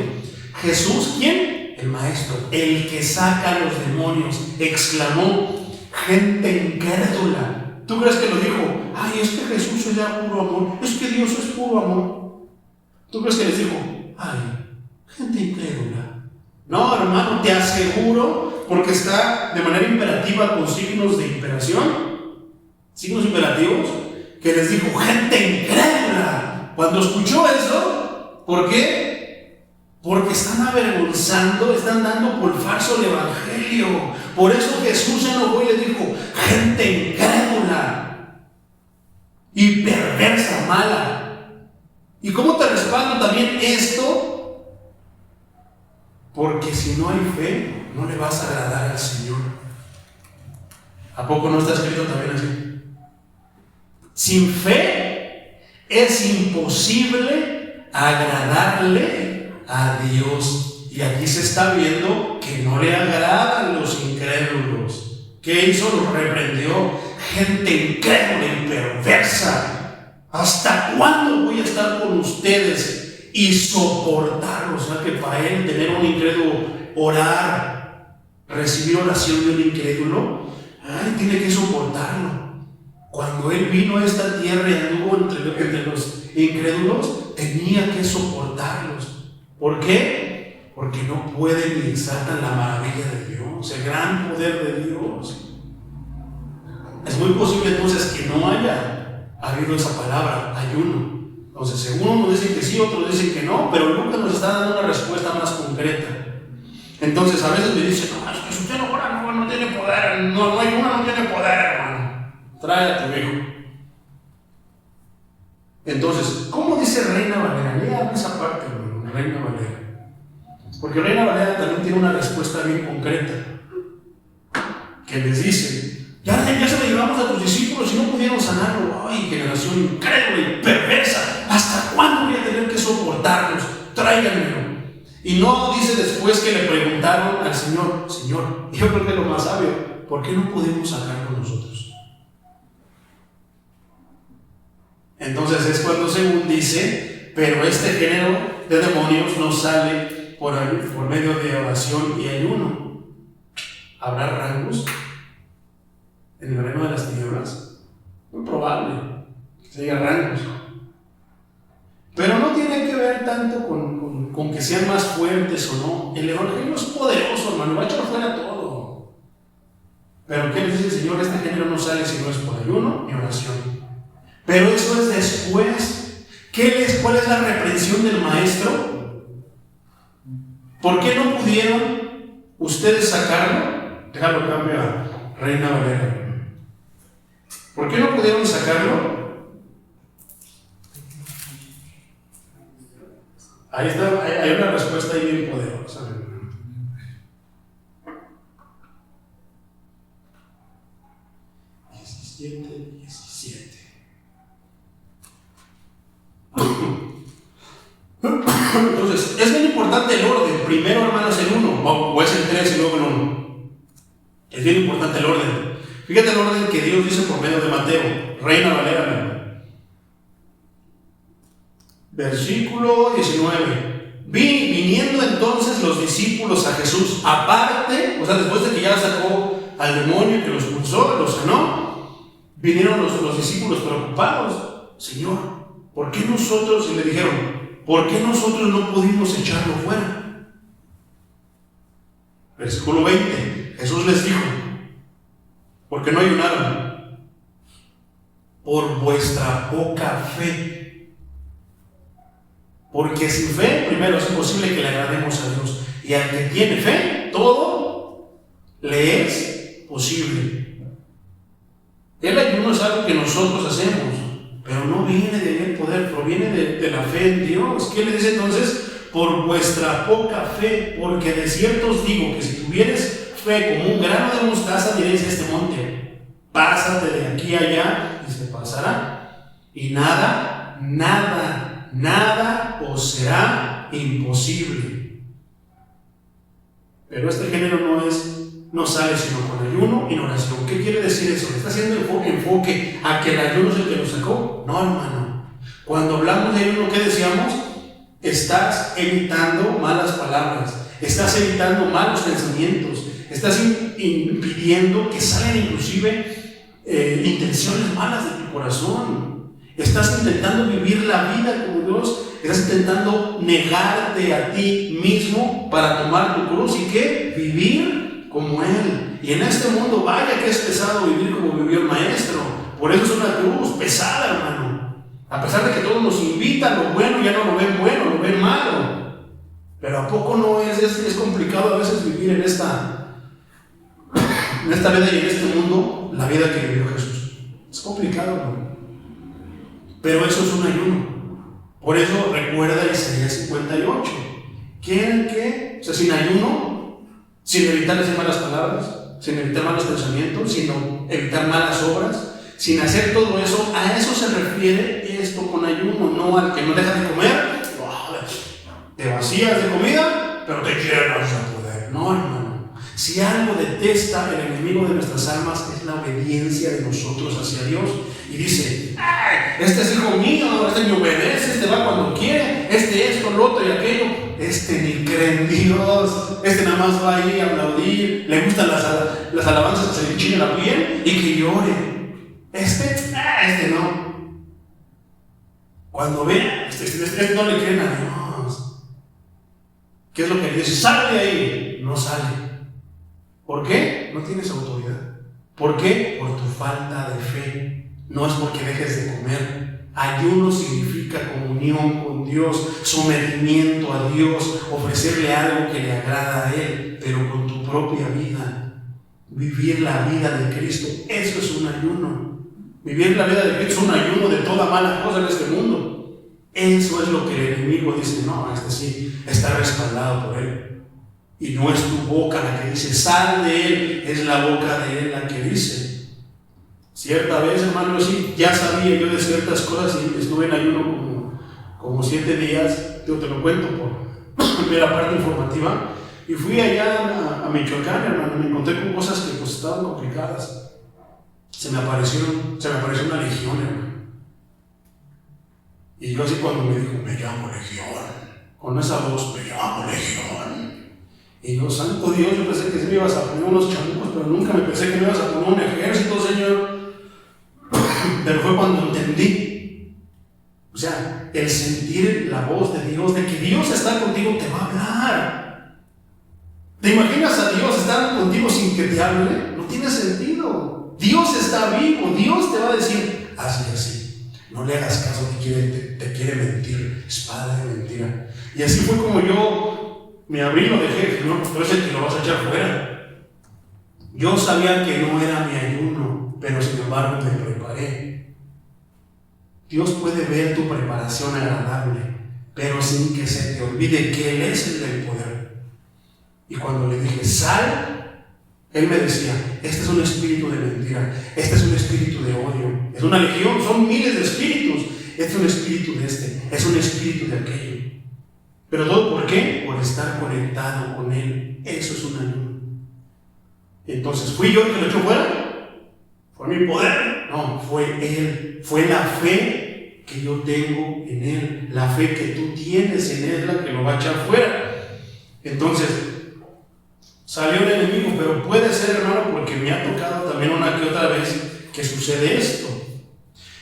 Jesús, ¿quién? El maestro, el que saca los demonios, exclamó: gente incrédula. ¿Tú crees que lo dijo? Ay, es que Jesús es ya puro amor, es que Dios es puro amor. ¿Tú crees que les dijo: ay, gente incrédula? No, hermano, te aseguro, porque está de manera imperativa con signos de imperación, signos imperativos, que les dijo: gente incrédula. Cuando escuchó eso, ¿por qué? Porque están avergonzando, están dando por falso el evangelio. Por eso Jesús se enojó y le dijo: gente incrédula y perversa, mala. ¿Y cómo te respaldo también esto? Porque si no hay fe, no le vas a agradar al Señor. ¿A poco no está escrito también así? Sin fe es imposible agradarle a Dios. Y aquí se está viendo que no le agradan los incrédulos. ¿Qué hizo? Los reprendió. Gente incrédula y perversa. ¿Hasta cuándo voy a estar con ustedes y soportarlos? O sea, que para él tener un incrédulo, orar, recibir oración de un incrédulo, tiene que soportarlo. Cuando él vino a esta tierra y anduvo entre los incrédulos, tenía que soportarlos. ¿Por qué? Porque no pueden ni exaltan la maravilla de Dios, el gran poder de Dios. Es muy posible entonces que no haya habido esa palabra, ayuno. Entonces, según unos dicen que sí, otros dicen que no, pero Lucas nos está dando una respuesta más concreta. Entonces, a veces me dicen, no, es que si usted no ora, no tiene poder, no ayuna, no tiene poder, hermano. Trae a tu hijo. Entonces, ¿cómo dice Reina Valera? Lea esa parte, hermano, Reina Valera. Porque Reina Valera también tiene una respuesta bien concreta. Que les dice, ya se lo llevamos a tus discípulos y no pudieron sanarlo. Ay, generación incrédula y perversa. ¿Hasta cuándo voy a tener que soportarlos? Tráiganmelo. Y no dice después que le preguntaron al Señor, Señor, yo creo que lo más sabio, ¿por qué no pudimos sacarlo nosotros? Entonces es cuando según dice, pero este género de demonios no sale por medio de oración y ayuno. ¿Habrá rangos en el reino de las tinieblas? Muy probable que haya rangos. Pero no tiene que ver tanto con que sean más fuertes o no. El evangelio es poderoso, hermano, va a echar fuera todo. Pero ¿qué les dice el Señor? Este género no sale si no es por ayuno y oración. Pero eso es después. ¿Cuál es la reprensión del maestro? ¿Por qué no pudieron ustedes sacarlo? Déjalo cambio a Reina Valera. ¿Por qué no pudieron sacarlo? Ahí está, hay una respuesta ahí bien poderosa. 17. Entonces, es bien importante el orden. Primero, hermanos, el 1, o es el 3 y luego el 1. Es bien importante el orden. Fíjate el orden que Dios dice por medio de Mateo, Reina Valera. Versículo 19. Viniendo entonces los discípulos a Jesús, aparte, o sea, después de que ya sacó al demonio, que lo expulsó, lo sanó, vinieron los discípulos preocupados. Señor, ¿por qué nosotros? Y le dijeron, ¿por qué nosotros no pudimos echarlo fuera? Versículo 20. Jesús les dijo, ¿por qué no ayunaron? Por vuestra poca fe. Porque sin fe, primero, es imposible que le agrademos a Dios. Y al que tiene fe, todo le es posible. El ayuno es algo que nosotros hacemos, pero no viene de ahí el poder, proviene de la fe en Dios. ¿Qué le dice entonces? Por vuestra poca fe, porque de cierto os digo que si tuvieres fe como un grano de mostaza, diréis a este monte, pásate de aquí a allá, y se pasará. Y nada os será imposible. Pero este género no sale sino con ayuno y oración. ¿Qué quiere decir eso? ¿Está haciendo enfoque a que el ayuno es el que lo sacó? No, hermano. Cuando hablamos de ayuno, ¿qué decíamos? Estás evitando malas palabras, estás evitando malos pensamientos, estás impidiendo que salgan inclusive intenciones malas de tu corazón. Estás intentando vivir la vida como Dios, estás intentando negarte a ti mismo para tomar tu cruz y ¿qué? Vivir como Él. Y en este mundo, vaya que es pesado vivir como vivió el Maestro. Por eso es una cruz pesada, hermano. A pesar de que todos nos invitan, lo bueno ya no lo ven bueno, lo ven malo. Pero ¿a poco no es complicado a veces vivir en esta vida y en este mundo la vida que vivió Jesús? Es complicado, hermano. Pero eso es un ayuno. Por eso recuerda Isaías 58. ¿Quieren que? O sea, sin ayuno, sin evitar decir malas palabras, sin evitar malos pensamientos, sino evitar malas obras, sin hacer todo eso, a eso se refiere esto con ayuno, no al que no deja de comer, te vacías de comida, pero te llenas de poder. No, hermano. Si algo detesta el enemigo de nuestras almas es la obediencia de nosotros hacia Dios. Y dice, este es hijo mío, este me obedece, este va cuando quiere, este esto, lo otro y aquello. Este ni cree en Dios, este nada más va ahí a aplaudir, le gustan las alabanzas que se le enchine la piel y que llore. Este no. Cuando ve, este no le creen a Dios. ¿Qué es lo que le dice? Sal de ahí. No sale. ¿Por qué? No tienes autoridad. ¿Por qué? Por tu falta de fe. No es porque dejes de comer. Ayuno significa comunión con Dios, sometimiento a Dios, ofrecerle algo que le agrada a Él, pero con tu propia vida. Vivir la vida de Cristo, eso es un ayuno. Vivir la vida de Cristo es un ayuno de toda mala cosa en este mundo. Eso es lo que el enemigo dice, no, este sí está respaldado por Él. Y no es tu boca la que dice, sal de él, es la boca de él la que dice. Cierta vez, hermano, sí, ya sabía yo de ciertas cosas y estuve en ayuno como 7 días, yo te lo cuento por la parte informativa, y fui allá a Michoacán, hermano, me encontré con cosas que pues estaban complicadas. Se me apareció una legión, hermano. Y yo así cuando me dijo, me llamo Legión, con esa voz, me llamo Legión. Y yo, santo Dios, yo pensé que sí me ibas a poner unos chamucos, pero nunca me pensé que me ibas a poner un ejército, Señor. Pero fue cuando entendí, o sea, el sentir la voz de Dios, de que Dios está contigo, te va a hablar. ¿Te imaginas a Dios estar contigo sin que te hable? No tiene sentido. Dios está vivo, Dios te va a decir, hazle así, no le hagas caso, te quiere mentir, es padre de mentira. Y así fue como yo me abrí y lo dejé, no, tú eres el que lo vas a echar fuera. Yo sabía que no era mi ayuno, pero sin embargo me preparé. Dios puede ver tu preparación agradable, pero sin que se te olvide que Él es el del poder. Y cuando le dije, sal, Él me decía, este es un espíritu de mentira, este es un espíritu de odio, es una legión, son miles de espíritus, este es un espíritu de este, es un espíritu de aquello. Pero todo, ¿por qué? Por estar conectado con Él. Eso es un ayuno. Entonces, ¿fui yo el que lo echó fuera? ¿Fue mi poder? No, fue Él. Fue la fe que yo tengo en Él. La fe que tú tienes en Él, la que lo va a echar fuera. Entonces, salió el enemigo, pero puede ser, hermano, porque me ha tocado también una que otra vez que sucede esto.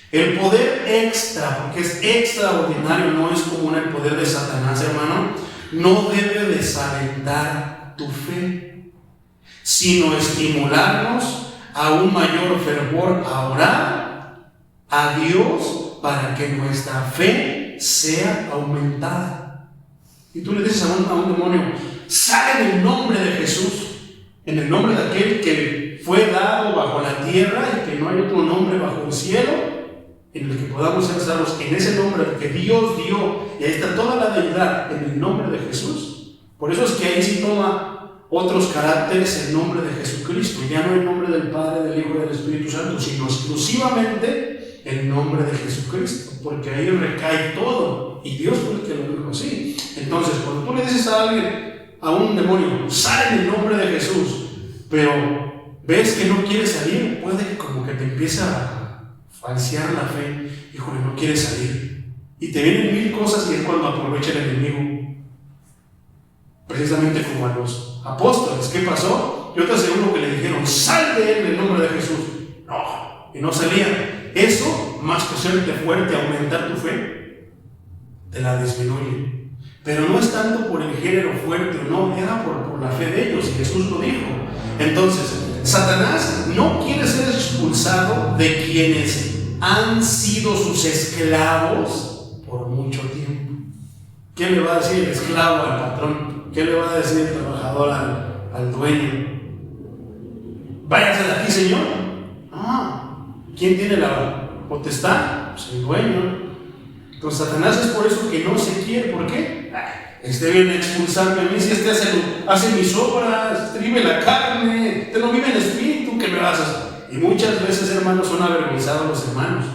El poder extra, porque es extraordinario, no es común el poder de Satanás, hermano, no debe desalentar tu fe, sino estimularnos a un mayor fervor a orar a Dios para que nuestra fe sea aumentada. Y tú le dices a un demonio, sale en el nombre de Jesús, en el nombre de aquel que fue dado bajo la tierra y que no hay otro nombre bajo el cielo en el que podamos ser salvos, en ese nombre que Dios dio, y ahí está toda la deidad en el nombre de Jesús. Por eso es que ahí sí toma otros caracteres el nombre de Jesucristo, ya no el nombre del Padre, del Hijo y del Espíritu Santo, sino exclusivamente el nombre de Jesucristo, porque ahí recae todo, y Dios fue el que lo dijo así. Entonces, cuando tú le dices a alguien, a un demonio, sale en el nombre de Jesús, pero ves que no quiere salir, puede que como que te empiece a falsear la fe, híjole, no quiere salir. Y te vienen 1000 cosas y es cuando aprovecha el enemigo. Precisamente como a los apóstoles. ¿Qué pasó? Yo te aseguro que le dijeron, sal de él en el nombre de Jesús. No, y no salían. Eso, más que hacerte fuerte, aumentar tu fe, te la disminuye. Pero no es tanto por el género fuerte o no, era por la fe de ellos, y Jesús lo dijo. Entonces, Satanás no quiere ser expulsado de quienes han sido sus esclavos por mucho tiempo. ¿Qué le va a decir el esclavo al patrón? ¿Qué le va a decir el trabajador al dueño? Váyase de aquí, señor. ¿Quién tiene la potestad? Pues el dueño. Entonces Satanás es por eso que no se quiere. ¿Por qué? Este viene a expulsarme a mí, si este hace mis obras, este vive la carne, este no vive el espíritu, ¿qué me vas a hacer? Y muchas veces, hermanos, son avergonzados los hermanos.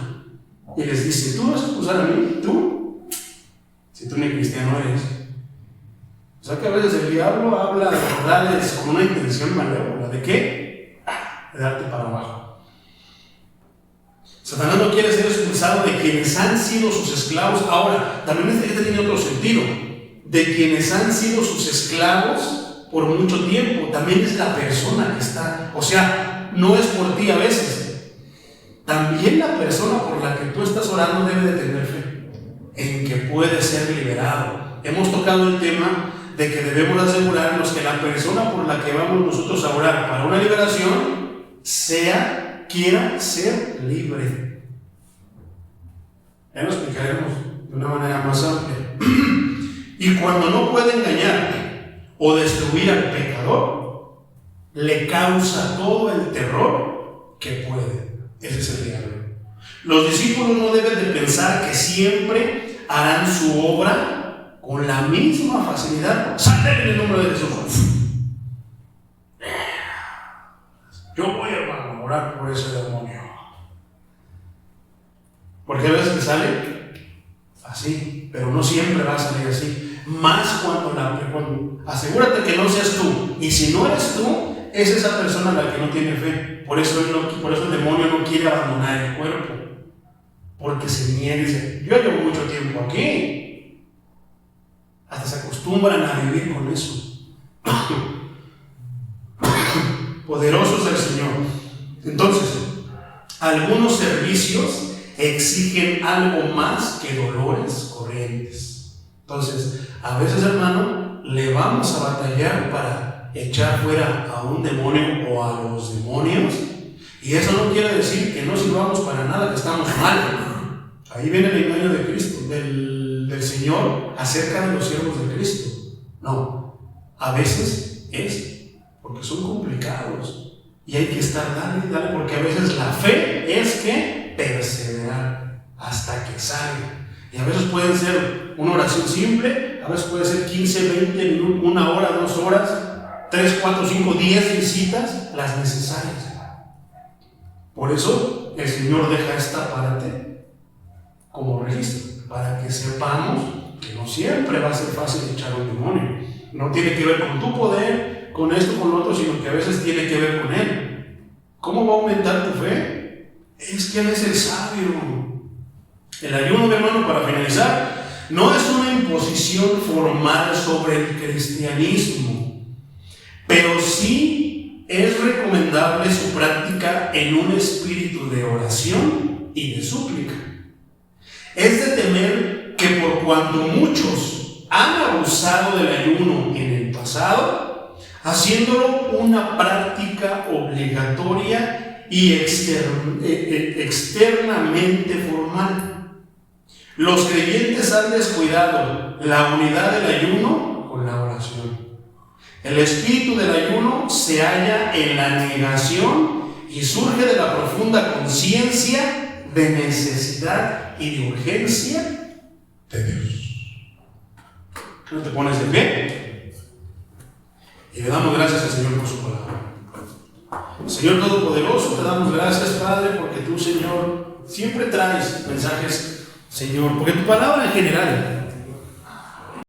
Y les dice, ¿tú vas a expulsar a mí? ¿Tú? Si tú ni cristiano eres. O sea que a veces el diablo habla de verdades con una intención malévola. ¿De qué? De darte para abajo. Satanás no quiere ser expulsado de quienes han sido sus esclavos. Ahora, también este tiene otro sentido. De quienes han sido sus esclavos por mucho tiempo. También es la persona que está. O sea, no es por ti a veces. También la persona por la que tú estás orando debe de tener fe en que puede ser liberado. Hemos tocado el tema de que debemos asegurarnos que la persona por la que vamos nosotros a orar para una liberación quiera ser libre. Ya lo explicaremos de una manera más amplia. Y cuando no puede engañar o destruir al pecador, le causa todo el terror que puede. Ese es el diablo. Los discípulos no deben de pensar que siempre harán su obra con la misma facilidad. Salen en el nombre de Jesús. Yo voy, hermano, a orar por ese demonio. Porque a veces sale así, pero no siempre va a salir así. Más cuando asegúrate que no seas tú. Y si no eres tú, es esa persona la que no tiene fe. Por eso el demonio no quiere abandonar el cuerpo. Porque se niega y dice, yo llevo mucho tiempo aquí. Hasta se acostumbran a vivir con eso. Poderoso es el Señor. Entonces, algunos servicios exigen algo más que dolores corrientes. Entonces, a veces, hermano, le vamos a batallar para echar fuera a un demonio o a los demonios. Y eso no quiere decir que no sirvamos para nada, que estamos mal. Ahí viene el engaño de Cristo, del Señor acerca de los siervos de Cristo. No, a veces es porque son complicados y hay que estar dale, porque a veces la fe es que perseverar hasta que salga. Y a veces puede ser una oración simple, a veces puede ser 15, 20 minutos, 1 hora, 2 horas, 3, 4, 5, 10 visitas, las necesarias. Por eso el Señor deja esta parte como registro, para que sepamos que no siempre va a ser fácil echar un demonio. No tiene que ver con tu poder, con esto, con lo otro, sino que a veces tiene que ver con Él. ¿Cómo va a aumentar tu fe? Es que Él es el sabio. El ayuno, mi hermano, para finalizar, no es una imposición formal sobre el cristianismo, pero sí es recomendable su práctica en un espíritu de oración y de súplica. Es de temer que por cuanto muchos han abusado del ayuno en el pasado, haciéndolo una práctica obligatoria y externamente formal, los creyentes han descuidado la unidad del ayuno con la oración. El espíritu del ayuno se halla en la negación y surge de la profunda conciencia de necesidad y de urgencia de Dios. ¿No te pones de pie? Y le damos gracias al Señor por su palabra. Señor Todopoderoso, te damos gracias, Padre, porque tú, Señor, siempre traes mensajes, Señor, porque tu palabra en general